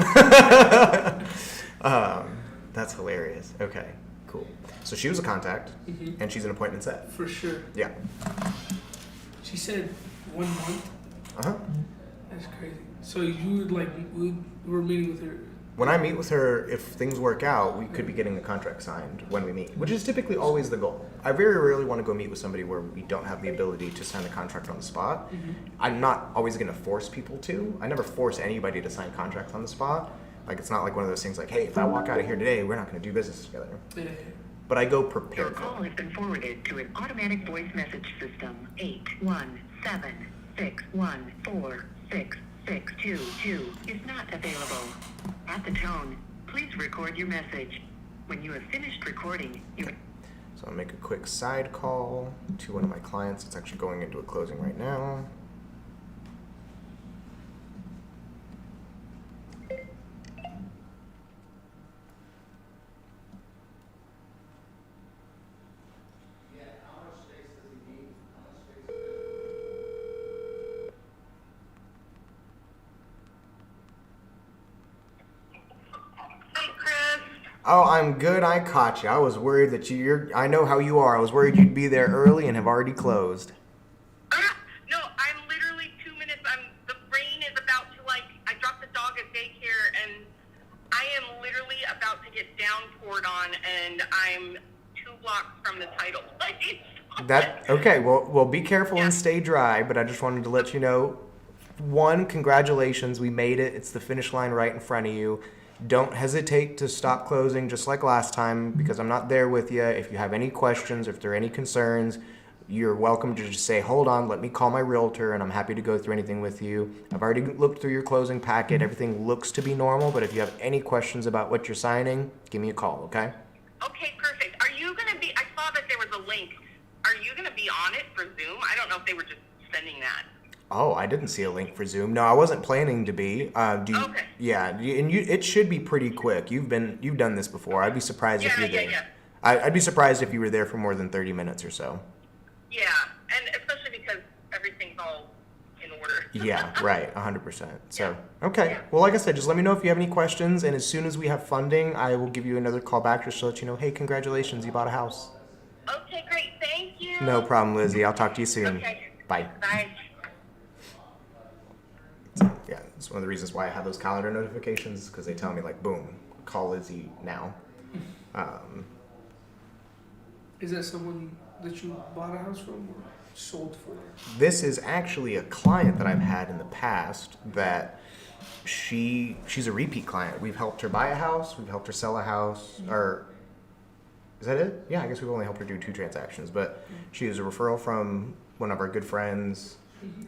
That's hilarious. Okay. Cool. So she was a contact, Mhm. and she's an appointment set. For sure. Yeah. She said 1 month. Uh huh. That's crazy. So you would like we were meeting with her. When I meet with her, if things work out, we could be getting a contract signed when we meet, which is typically always the goal. I very rarely want to go meet with somebody where we don't have the ability to sign a contract on the spot. I'm not always going to force people to. I never force anybody to sign contracts on the spot. Like, it's not like one of those things like, hey, if I walk out of here today, we're not going to do business together. Yeah. But I go Your prepared for call it. has been forwarded to an automatic voice message system. 817-614-6622 is not available. At the tone, please record your message. When you have finished recording, you... So I'll make a quick side call to one of my clients. It's actually going into a closing right now. Hey, Chris. Oh, I'm good. I caught you. I was worried that you're. I know how you are. I was worried you'd be there early and have already closed. No, I'm literally 2 minutes. The rain is about to I dropped the dog at daycare and I am literally about to get downpoured on and I'm 2 blocks from the title place. That okay? Well, be careful Yeah. and stay dry. But I just wanted to let you know. One, congratulations. We made it. It's the finish line right in front of you. Don't hesitate to stop closing, just like last time, because I'm not there with you. If you have any questions, if there are any concerns, you're welcome to just say, hold on, let me call my realtor, and I'm happy to go through anything with you. I've already looked through your closing packet. Everything looks to be normal, but if you have any questions about what you're signing, give me a call, okay? Okay, perfect. Are you going to be, I saw that there was a link. Are you going to be on it for Zoom? I don't know if they were just sending that. Oh, I didn't see a link for Zoom. No, I wasn't planning to be. Do you, Okay. Yeah, it should be pretty quick. You've done this before. I'd be surprised if you're there. Yeah. I'd be surprised if you were there for more than 30 minutes or so. Yeah, and especially because everything's all in order. Yeah, right, 100%. So, okay. Well, like I said, just let me know if you have any questions, and as soon as we have funding, I will give you another call back just to let you know, hey, congratulations, you bought a house. Okay, great. Thank you. No problem, Lizzie. I'll talk to you soon. Okay. Bye. Bye. Yeah, it's one of the reasons why I have those calendar notifications, because they tell me, like, boom, call Lizzie now. Is that someone that you bought a house from or sold for? This is actually a client that I've had in the past that she's a repeat client. We've helped her buy a house, we've helped her sell a house, or is that it? Yeah, I guess we've only helped her do 2 transactions, but she is a referral from one of our good friends.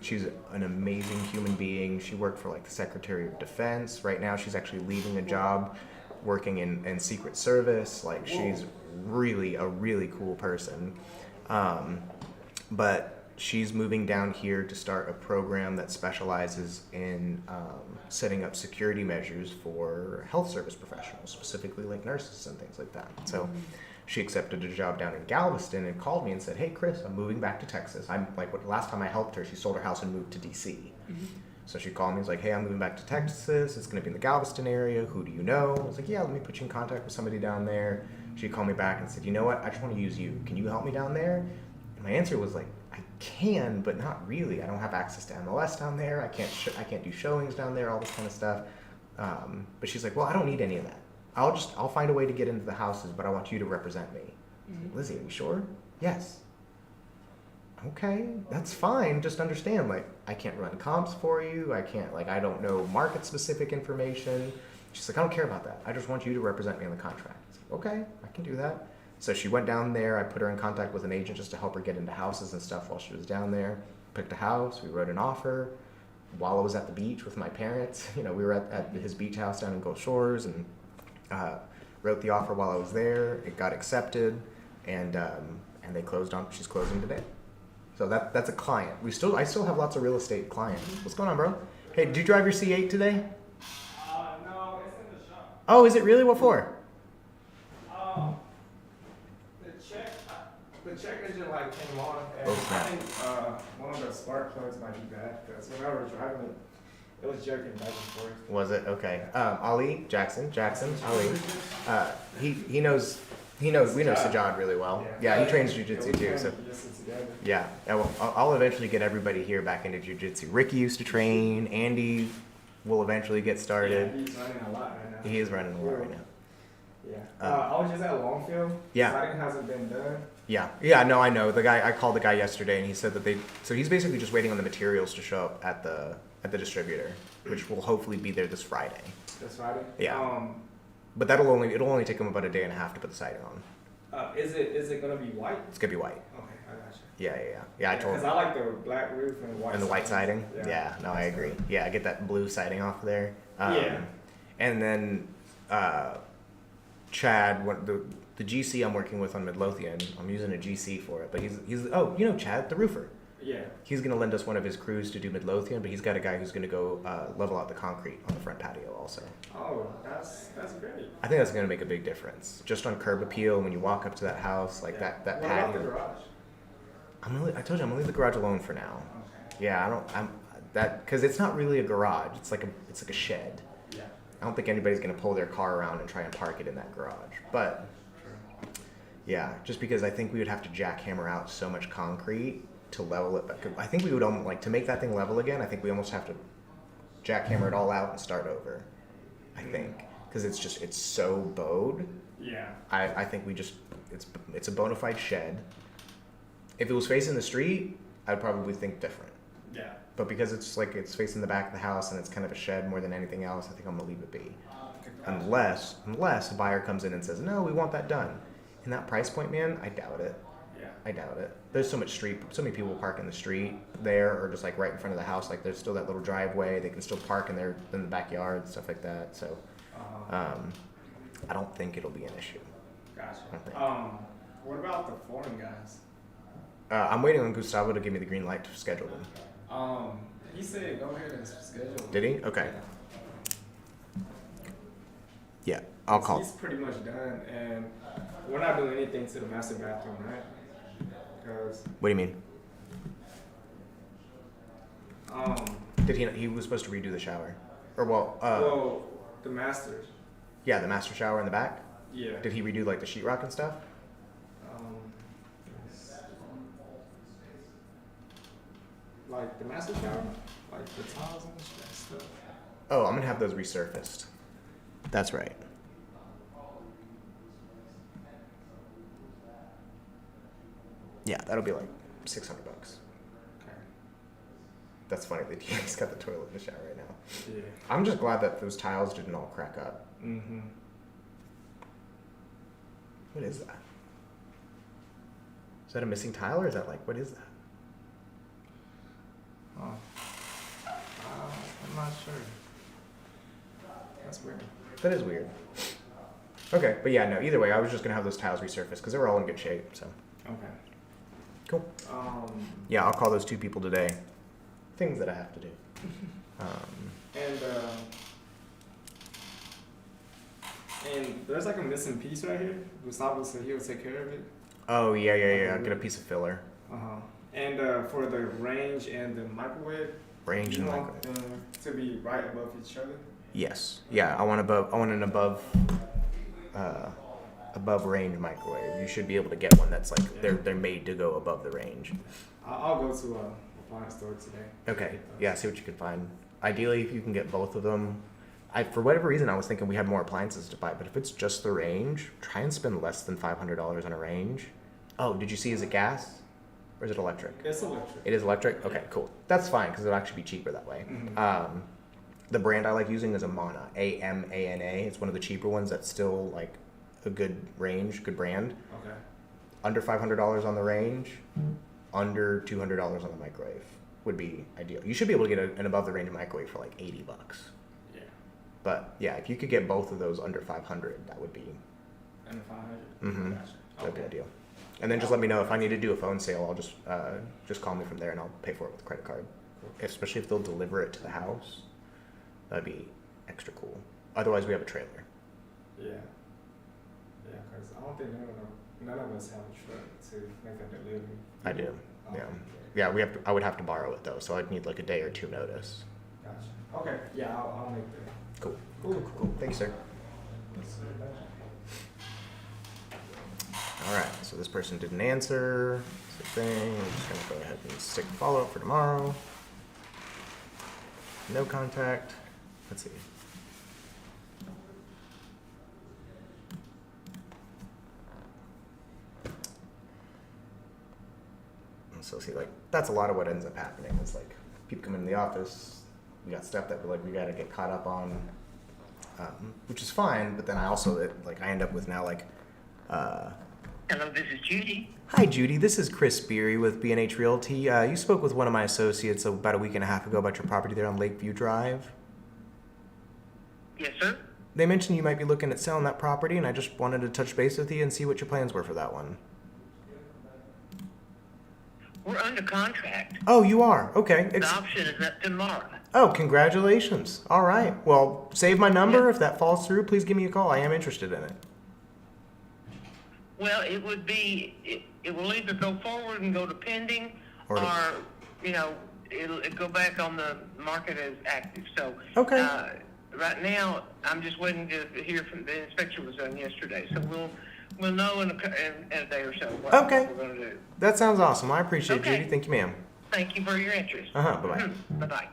She's an amazing human being. She worked for like the Secretary of Defense. Right now, she's actually leaving a job working in Secret Service. Like, she's really a really cool person. But she's moving down here to start a program that specializes in setting up security measures for health service professionals, specifically like nurses and things like that. So she accepted a job down in Galveston and called me and said, "Hey, Chris, I'm moving back to Texas." I'm like, last time I helped her, she sold her house and moved to DC. So she called me and was like, "Hey, I'm moving back to Texas. It's going to be in the Galveston area. Who do you know?" I was like, "Yeah, let me put you in contact with somebody down there." She called me back and said, "You know what? I just want to use you. Can you help me down there?" And my answer was like, "I can, but not really. I don't have access to MLS down there. I can't do showings down there, all this kind of stuff." But she's like, "Well, I don't need any of that. I'll find a way to get into the houses, but I want you to represent me." I was like, "Lizzie, are you sure?" "Yes." "Okay, that's fine. Just understand, like, I can't run comps for you. I don't know market specific information." She's like, "I don't care about that. I just want you to represent me on the contract." I was like, "Okay, I can do that." So she went down there. I put her in contact with an agent just to help her get into houses and stuff while she was down there. Picked a house. We wrote an offer. While I was at the beach with my parents, we were at his beach house down in Gulf Shores, and wrote the offer while I was there. It got accepted, and they closed on. She's closing today. So that's a client. I still have lots of real estate clients. What's going on, bro? Hey, did you drive your C8 today? No, it's in the shop. Oh, is it really? What for? The check engine light came on, and Oh, snap. I think one of the spark plugs might be bad, because when I was driving it, it was jerking back and forth. Was it? Okay. Ali, Jackson, Ali. He knows, we know Sajad really well. Yeah, he trains jujitsu too, so. Yeah, well, I'll eventually get everybody here back into jiu-jitsu. Ricky used to train. Andy will eventually get started. Yeah, he's running a lot right now. He is running a lot right now. Yeah. I was just at Longfield. Yeah. Siding hasn't been done. Yeah, no, I know. I called the guy yesterday, and he said that so he's basically just waiting on the materials to show up at the distributor, which will hopefully be there this Friday. This Friday? Yeah. But it'll only take him about a day and a half to put the siding on. Is it gonna be white? It's gonna be white. Okay, I got you. Yeah, I told him. Because I like the black roof and white. And the white siding? Yeah, no, I agree. Yeah, I get that blue siding off there. Yeah. And then Chad, the GC I'm working with on Midlothian, I'm using a GC for it, but he's Chad, the roofer. Yeah. He's going to lend us one of his crews to do Midlothian, but he's got a guy who's going to go level out the concrete on the front patio also. Oh, that's great. I think that's going to make a big difference. Just on curb appeal, when you walk up to that house, like that What patio. about the garage? I told you I'm gonna leave the garage alone for now. Okay. Yeah, because it's not really a garage. It's like a shed. Yeah. I don't think anybody's gonna pull their car around and try and park it in that garage. But yeah, just because I think we would have to jackhammer out so much concrete to level it back. I think we would to make that thing level again. I think we almost have to jackhammer it all out and start over. I think because it's so bowed. Yeah. I think it's a bona fide shed. If it was facing the street, I'd probably think different. Yeah. But because it's facing the back of the house and it's kind of a shed more than anything else, I think I'm gonna leave it be. Unless a buyer comes in and says, "No, we want that done." In that price point, man, I doubt it. Yeah. I doubt it. There's so many people park in the street there, or just like right in front of the house. Like there's still that little driveway. They can still park in the backyard, stuff like that. So, I don't think it'll be an issue. Gotcha. I think. What about the foreign guys? I'm waiting on Gustavo to give me the green light to schedule them. He said go ahead and schedule. Did he? Okay. Yeah, I'll call. He's pretty much done, and we're not doing anything to the master bathroom, right? Because What do you mean? Did He was supposed to redo the shower, or the masters. yeah, the master shower in the back. Yeah. Did he redo like the sheetrock and stuff? Like the master shower, like the tiles and stuff. Oh, I'm gonna have those resurfaced. That's right. Yeah, that'll be like $600. Okay. That's funny that he's got the toilet in the shower right now. Yeah. I'm just glad that those tiles didn't all crack up. Mm-hmm. What is that? Is that a missing tile, or is that what is that? Oh. I'm not sure. That's weird. That is weird. Okay, but yeah, no. Either way, I was just gonna have those tiles resurfaced because they were all in good shape. So Okay. cool. Um, Yeah, I'll call those 2 people today. Things that I have to do. and there's like a missing piece right here. Gustavo said he'll take care of it. Oh yeah. Get a piece of filler. And for the range and the microwave, Range you and want microwave. them to be right above each other. Yes. Yeah. I want an above range microwave. You should be able to get one that's like they're made to go above the range. I'll go to a appliance store today. Okay. Yeah. See what you can find. Ideally, if you can get both of them. For whatever reason, I was thinking we had more appliances to buy, but if it's just the range, try and spend less than $500 on a range. Oh, did you see? Is it gas or is it electric? It's electric. It is electric? Okay, cool. That's fine because it'll actually be cheaper that way. The brand I like using is Amana, AMANA. It's one of the cheaper ones that's still like a good range, good brand. Okay. Under $500 on the range, under $200 on the microwave would be ideal. You should be able to get an above the range microwave for like $80. Yeah. But yeah, if you could get both of those under 500, that would be And 500. Mhm. Gotcha. that'd be ideal. And then just let me know if I need to do a phone sale. I'll just call me from there and I'll pay for it with a credit card. Especially if they'll deliver it to the house, that'd be extra cool. Otherwise, we have a trailer. Yeah. Yeah, because I don't think none of us have a truck to make that delivery. I do. Oh, Yeah. okay. Yeah, I would have to borrow it though, so I'd need like a day or 2 notice. Gotcha. Okay. Yeah, I'll make that. Cool. Cool. Thanks, sir. All right. So this person didn't answer. It's a thing. I'm just gonna go ahead and stick a follow up for tomorrow. No contact. Let's see. So see, like that's a lot of what ends up happening. Is like people come in the office, we got stuff that we gotta get caught up on, which is fine. But then I also I end up with now like. Hello, this is Judy. Hi Judy, this is Chris Beery with B&H Realty. You spoke with one of my associates about a week and a half ago about your property there on Lakeview Drive. Yes, sir. They mentioned you might be looking at selling that property, and I just wanted to touch base with you and see what your plans were for that one. We're under contract. Oh, you are? Okay. The option is up tomorrow. Oh, congratulations. All right. Well, save my number. If that falls through, please give me a call. I am interested in it. Well, it would be, it will either go forward and go to pending, Or or, to- it'll go back on the market as active. So, Okay. right now, I'm just waiting to hear from, the inspection was done yesterday, so we'll know in a day or so what Okay. we're gonna do. That sounds awesome. I appreciate it, Okay. Judy. Thank you, ma'am. Thank you for your interest. Bye-bye. Bye-bye.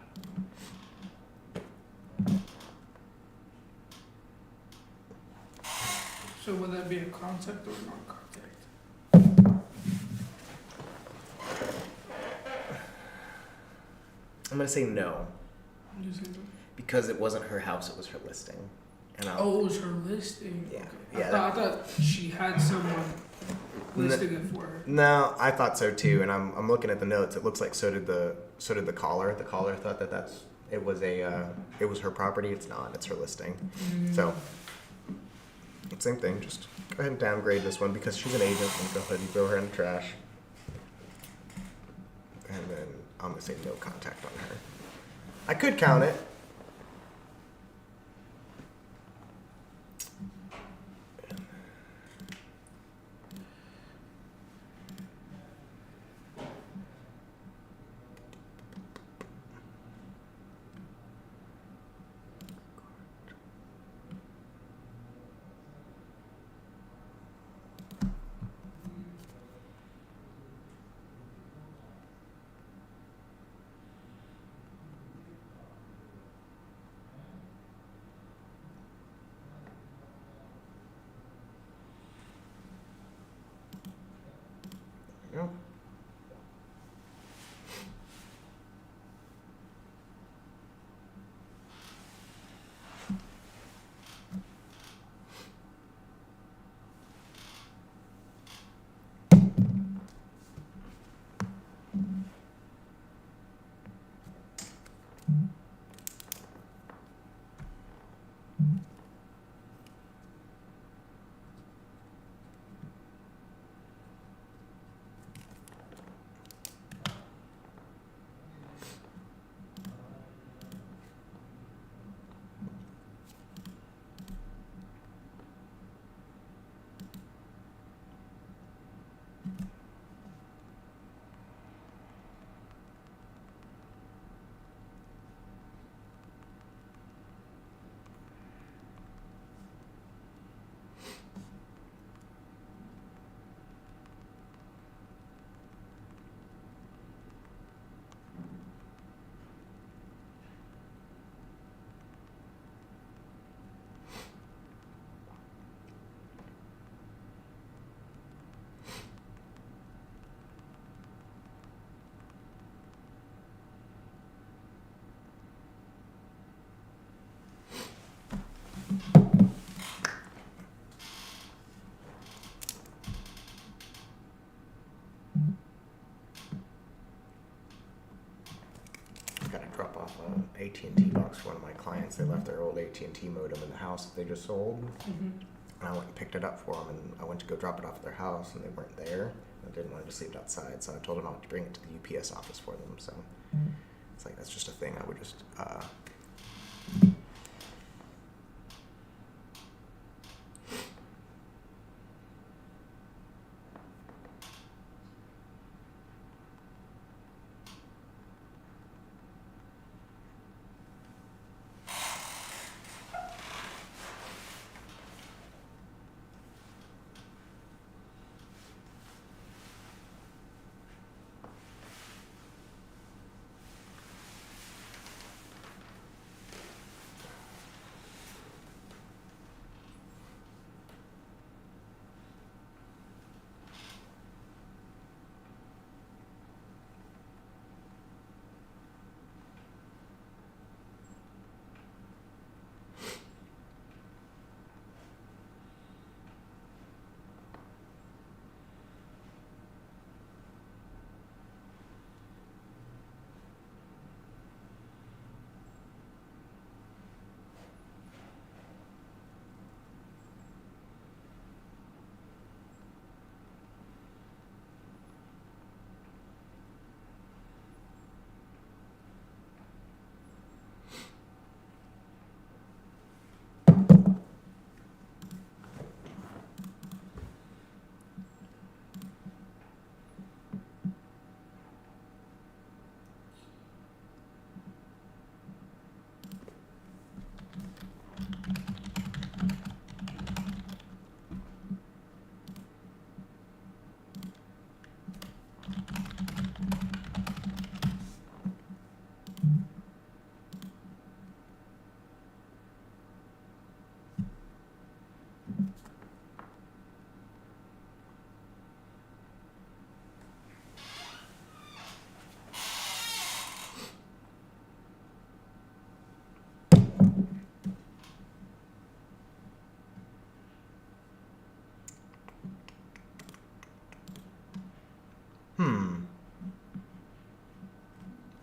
So would that be a contact or non-contact? I'm going to say no, You say no? because it wasn't her house. It was her listing. And Oh, it was her listing. Yeah. Okay. Yeah, I thought she had someone listing it for her. No, I thought so too, and I'm looking at the notes. It looks like so did the caller. The caller thought that it was her property. It's not. It's her listing. So same thing. Just go ahead and downgrade this one because she's an agent. And go ahead and throw her in the trash. And then I'm gonna say no contact on her. I could count it. AT&T box for one of my clients. They left their old AT&T modem in the house that they just sold. Mm-hmm. And I went and picked it up for them, and I went to go drop it off at their house, and they weren't there. I didn't want to just leave it outside, so I told them I would bring it to the UPS office for them. So it's like, that's just a thing I would just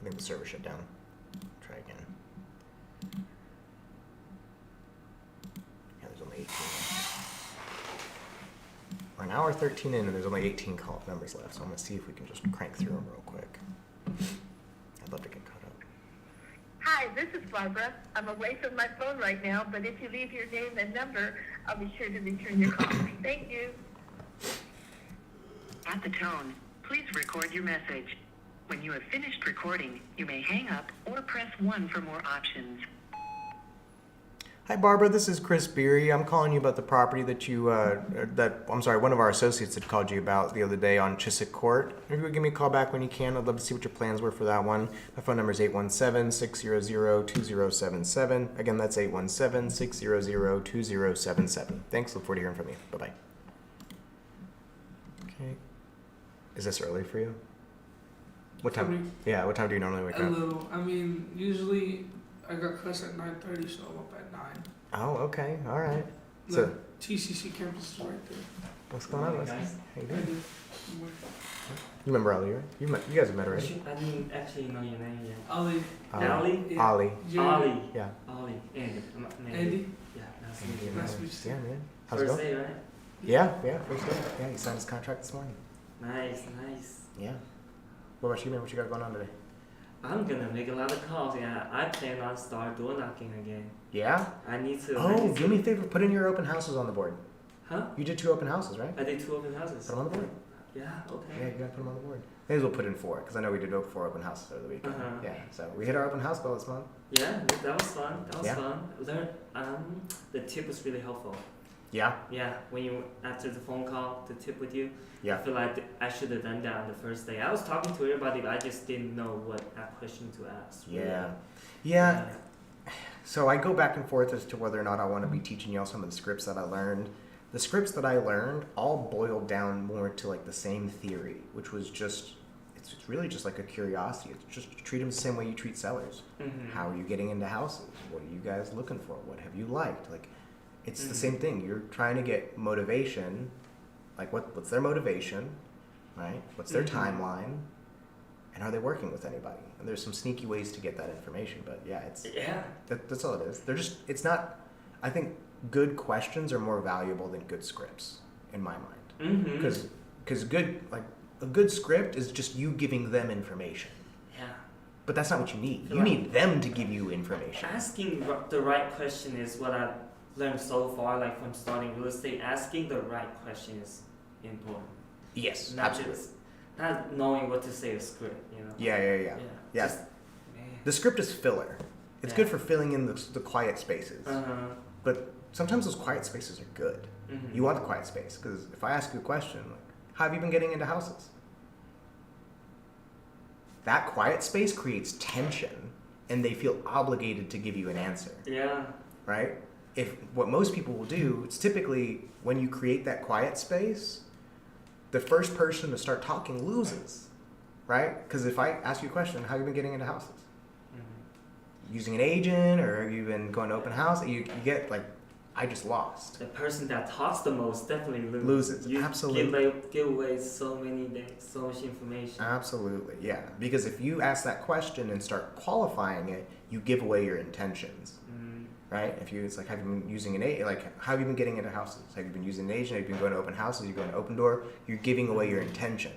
I think the server shut down. Try again. Yeah, there's only 18 left. We're an hour 13 in, and there's only 18 call numbers left, so I'm going to see if we can just crank through them real quick. I'd love to get caught up. Hi, this is Barbara. I'm away from my phone right now, but if you leave your name and number, I'll be sure to return your call. Thank you. At the tone, please record your message. When you have finished recording, you may hang up or press 1 for more options. Hi, Barbara. This is Chris Beery. I'm calling you about the property that one of our associates had called you about the other day on Chiswick Court. If you would give me a call back when you can, I'd love to see what your plans were for that one. My phone number is 817-600-2077. Again, that's 817-600-2077. Thanks. Look forward to hearing from you. Bye-bye. Okay. Is this early for you? What time? Yeah, what time do you normally wake A up? little. I mean, usually I got class at 9:30, so I'm up at 9. Oh, okay. All right. The So, TCC campus is right there. what's going on, Leslie? Guys. How you I doing? do. You remember Ali, right? You guys have met already. I didn't actually know your name yet. Ali. Ali? Yeah. Ali. Jerry. Ali. Yeah. Ali. Andy. Andy. Yeah, nice to meet you. Nice to meet you. Yeah, man. How's it First going? day, right? Yeah, first day. Yeah, he signed his contract this morning. Nice. Yeah. What about you, man? What you got going on today? I'm gonna make a lot of calls. Yeah, I plan on start door knocking again. Yeah? I need to. Oh, do me a favor. Put in your open houses on the board. Huh? You did 2 open houses, right? I did 2 open houses. Put them on the board. Yeah. Yeah, Okay. you gotta put them on the board. Maybe we'll put in 4, because I know we did 4 open houses over the weekend. Uh-huh. Yeah, so we hit our open house goal this month. Yeah, that was fun. Yeah. The tip was really helpful. Yeah? Yeah, when you after the phone call, the tip with you. Yeah. I feel like I should have done that on the first day. I was talking to everybody, but I just didn't know what question to ask. Yeah. So I go back and forth as to whether or not I want to be teaching y'all some of the scripts that I learned. The scripts that I learned all boiled down more to like the same theory, which was just, it's really just like a curiosity. It's just treat them the same way you treat sellers. Mm-hmm. How are you getting into houses? What are you guys looking for? What have you liked? Like, it's the same thing. You're trying to get motivation. Like, what's their motivation, right? What's their timeline? and are they working with anybody? And there's some sneaky ways to get that information, but yeah, that's all it is. It's not, I think good questions are more valuable than good scripts in my mind. Because a good script is just you giving them information. Yeah. But that's not what you need. You need them to give you information. Asking the right question is what I've learned so far, like from starting real estate. Asking the right question is important. Yes, Not absolutely. just not knowing what to say a script, you know. Yeah. Just, The script is filler. It's good for filling in the quiet spaces. But sometimes those quiet spaces are good. Mm-hmm. You want the quiet space because if I ask you a question, like, how have you been getting into houses? That quiet space creates tension, and they feel obligated to give you an answer. Yeah. Right? If what most people will do, it's typically when you create that quiet space, the first person to start talking loses, right? Because if I ask you a question, how have you been getting into houses? Using an agent, or have you been going to open house? You get like, I just lost. The person that talks the most definitely Loses, You absolutely. give away so much information. Absolutely, yeah. Because if you ask that question and start qualifying it, you give away your intentions, right? It's like, have you been using an agent? Like, how have you been getting into houses? Have you been using an agent? Have you been going to open houses? You're going to open door? You're giving away your intention.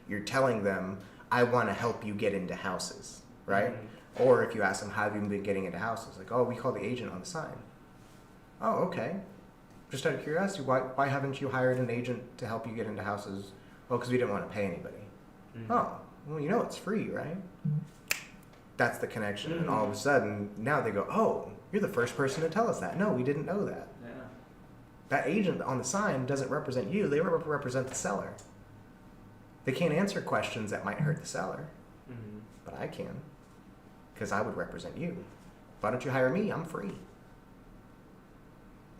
You're telling them, I want to help you get into houses, right? Or if you ask them, how have you been getting into houses? Like, oh, we call the agent on the sign. Oh, okay. Just out of curiosity, why haven't you hired an agent to help you get into houses? Well, because we didn't want to pay anybody. Oh, well, it's free, right? That's the connection. And all of a sudden, now they go, oh, you're the first person to tell us that. No, we didn't know that. Yeah. That agent on the sign doesn't represent you. They represent the seller. They can't answer questions that might hurt the seller. But I can. Because I would represent you. Why don't you hire me? I'm free.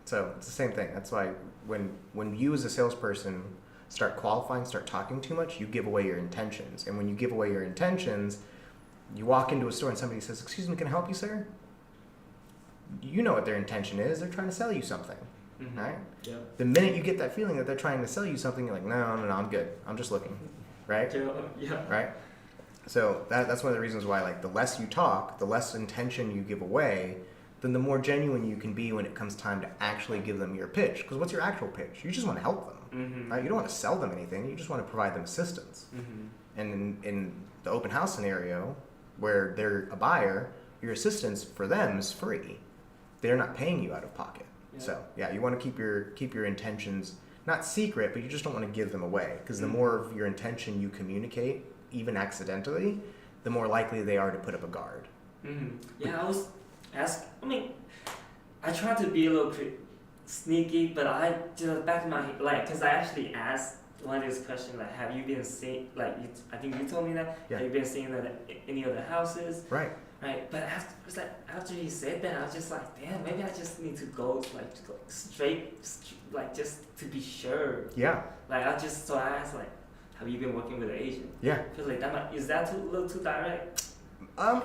So it's the same thing. That's why when you as a salesperson start qualifying, start talking too much, you give away your intentions. And when you give away your intentions, you walk into a store and somebody says, excuse me, can I help you, sir? You know what their intention is. They're trying to sell you something, right? Yep. The minute you get that feeling that they're trying to sell you something, you're like, no, I'm good. I'm just looking, right? Yeah. Right? So that's one of the reasons why, like, the less you talk, the less intention you give away, then the more genuine you can be when it comes time to actually give them your pitch. Because what's your actual pitch? You just want to help them, right? You don't want to sell them anything. You just want to provide them assistance. And in the open house scenario, where they're a buyer, your assistance for them is free. They're not paying you out of pocket. Yeah. So yeah, you want to keep your intentions not secret, but you just don't want to give them away. Because the more of your intention you communicate, even accidentally, the more likely they are to put up a guard. Yeah, I tried to be a little sneaky, but I just back in my head, like, because I actually asked one of these questions, like, have you been seeing, like, I think you told me that, Yeah. have you been seeing any other houses? Right. Right, but after he said that, I was just like, damn, maybe I just need to go straight, like, just to be sure. Yeah. Like, I asked, like, have you been working with an agent? Yeah. Cause like is that a little too direct?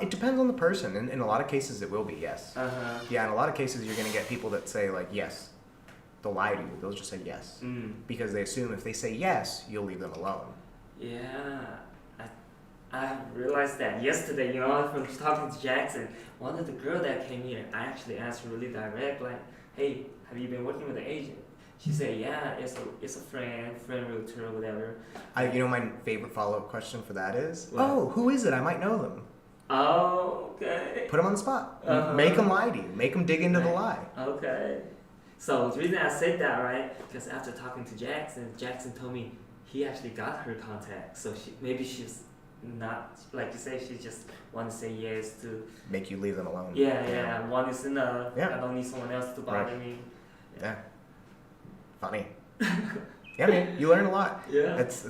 It depends on the person. In a lot of cases, it will be yes. Uh-huh. Yeah, in a lot of cases, you're going to get people that say, like, yes. They'll lie to you. They'll just say yes. Because they assume if they say yes, you'll leave them alone. Yeah. I realized that yesterday, from talking to Jackson. One of the girls that came here, I actually asked really direct, like, hey, have you been working with an agent? She said, yeah, it's a friend realtor or whatever. My favorite follow-up question for that is, What? oh, who is it? I might know them. Oh, okay. Put them on the spot. Uh-huh. Make them lie to you. Make them dig into the lie. Okay. So the reason I said that, right, because after talking to Jackson told me he actually got her contact. So she's not, like you say, she just want to say yes to. Make you leave them alone. Yeah. One is enough. Yeah. I don't need someone else to bother me. Yeah. Funny. Yeah, man, you learn a lot. Yeah. It's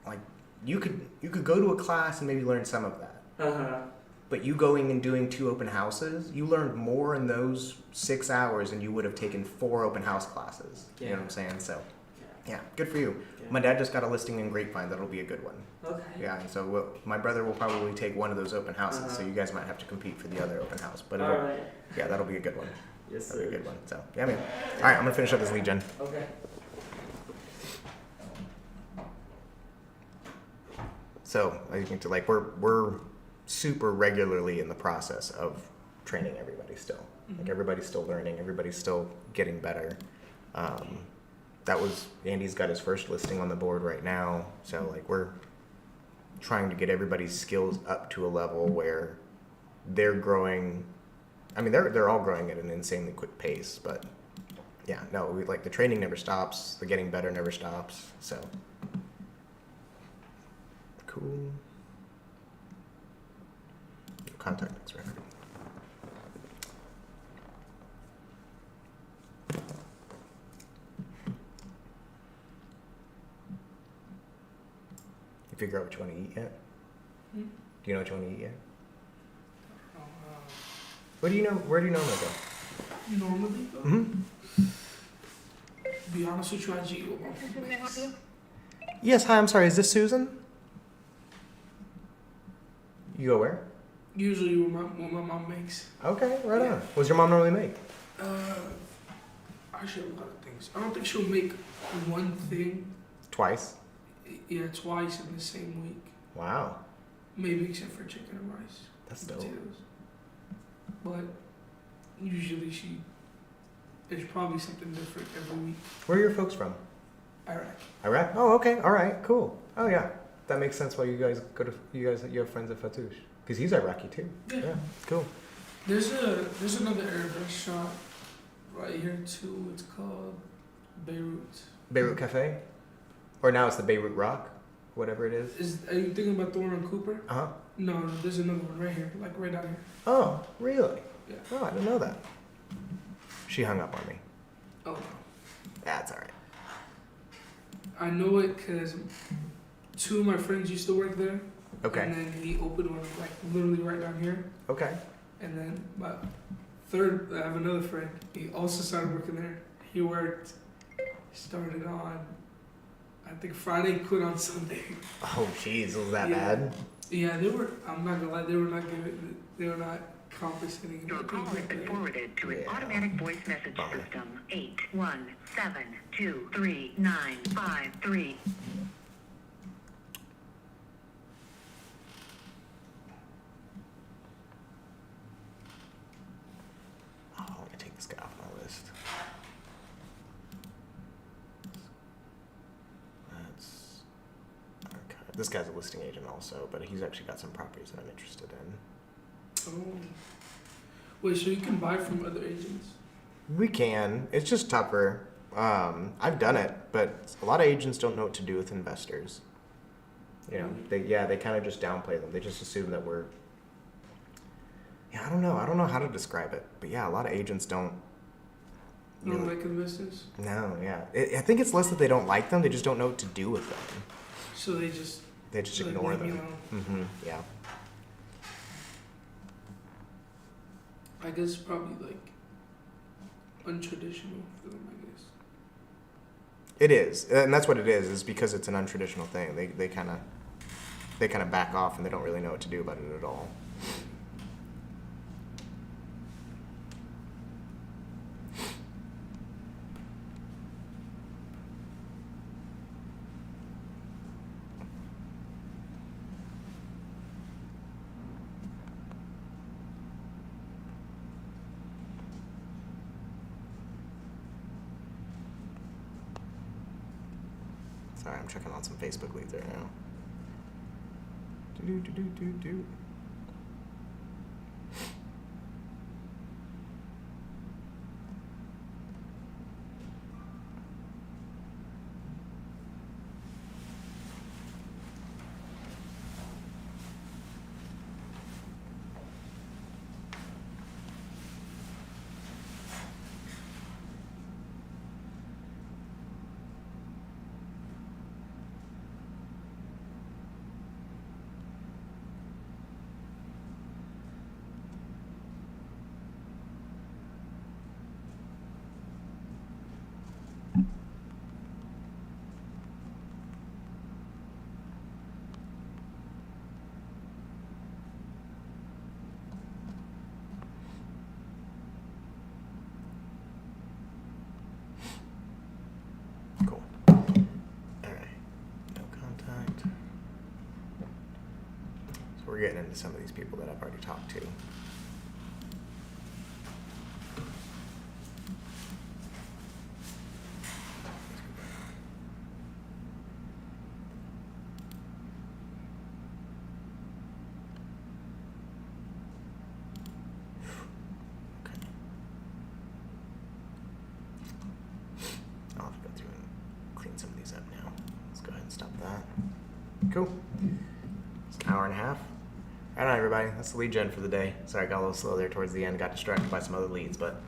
like you could go to a class and maybe learn some of that. But you going and doing 2 open houses, you learned more in those 6 hours than you would have taken 4 open house classes. Yeah. You know what I'm saying? So, yeah, good for you. My dad just got a listing in Grapevine. That'll be a good one. Okay. Yeah, and so my brother will probably take one of those open houses. So you guys might have to compete for the other open house. But All right. yeah, that'll be a good one. Yes, That'll sir. be a good one. So yeah, man. All right, I'm gonna finish up this lead gen. Okay. So I think like we're super regularly in the process of training everybody still. Like everybody's still learning, everybody's still getting better. That was Andy's got his first listing on the board right now, so like we're trying to get everybody's skills up to a level where they're growing. I mean, they're all growing at an insanely quick pace, but yeah, no, we like the training never stops, the getting better never stops. So cool. Contact next record. You figure out what you want to eat yet? Hmm? Do you know what you want to eat yet? Oh, Where do you normally go? normally, though, Mm-hmm. to be honest with you, I just eat what my mom makes. Yes, hi, I'm sorry, is this Susan? You go where? Usually what my mom makes. Okay, right Yeah. on. What does your mom normally make? Actually, a lot of things. I don't think she'll make one thing, Twice. yeah, twice in the same week. Wow. Maybe except for chicken and rice. That's and dope. potatoes. But usually there's probably something different every week. Where are your folks from? Iraq. Iraq? Oh, okay. All right. Cool. Oh, yeah. That makes sense why you have friends at Fatouche. Because he's Iraqi too. Yeah. Cool. There's another Arab restaurant right here too. It's called Beirut. Beirut Cafe? Or now it's the Beirut Rock? Whatever it is. Are you thinking about the one on Cooper? Uh-huh. No, there's another one right here, like right down here. Oh, really? Yeah. Oh, I didn't know that. She hung up on me. Oh, That's all right. I know it because two of my friends used to work there. Okay. And then he opened one like literally right down here. Okay. And then I have another friend. He also started working there. He started on, I think Friday, quit on Sunday. Oh, jeez, was that Yeah. bad? Yeah, I'm not gonna lie, they were not compensating. Your call has been forwarded to an automatic voice message system. 817233953. Oh, I'm gonna take this guy off my list. That's okay. This guy's a listing agent also, but he's actually got some properties that I'm interested in. Oh. Wait, so you can buy from other agents? We can. It's just tougher. I've done it, but a lot of agents don't know what to do with investors. You know, they kind of just downplay them. They just assume that we're. Yeah, I don't know how to describe it, but yeah, a lot of agents don't. You don't like investors? No, yeah. I think it's less that they don't like them; they just don't know what to do with them. So they just ignore leave me them. alone. Yeah. I guess probably like untraditional for them, I guess. It is, and that's what it is because it's an untraditional thing. They kind of back off and they don't really know what to do about it at all. Sorry, I'm checking on some Facebook leads right now. Do. getting into some of these people that I've already talked to. I'll have to go through and clean some of these up now. Let's go ahead and stop that. Cool. It's an hour and a half. All right, everybody. That's the lead gen for the day. Sorry, I got a little slow there towards the end. Got distracted by some other leads, but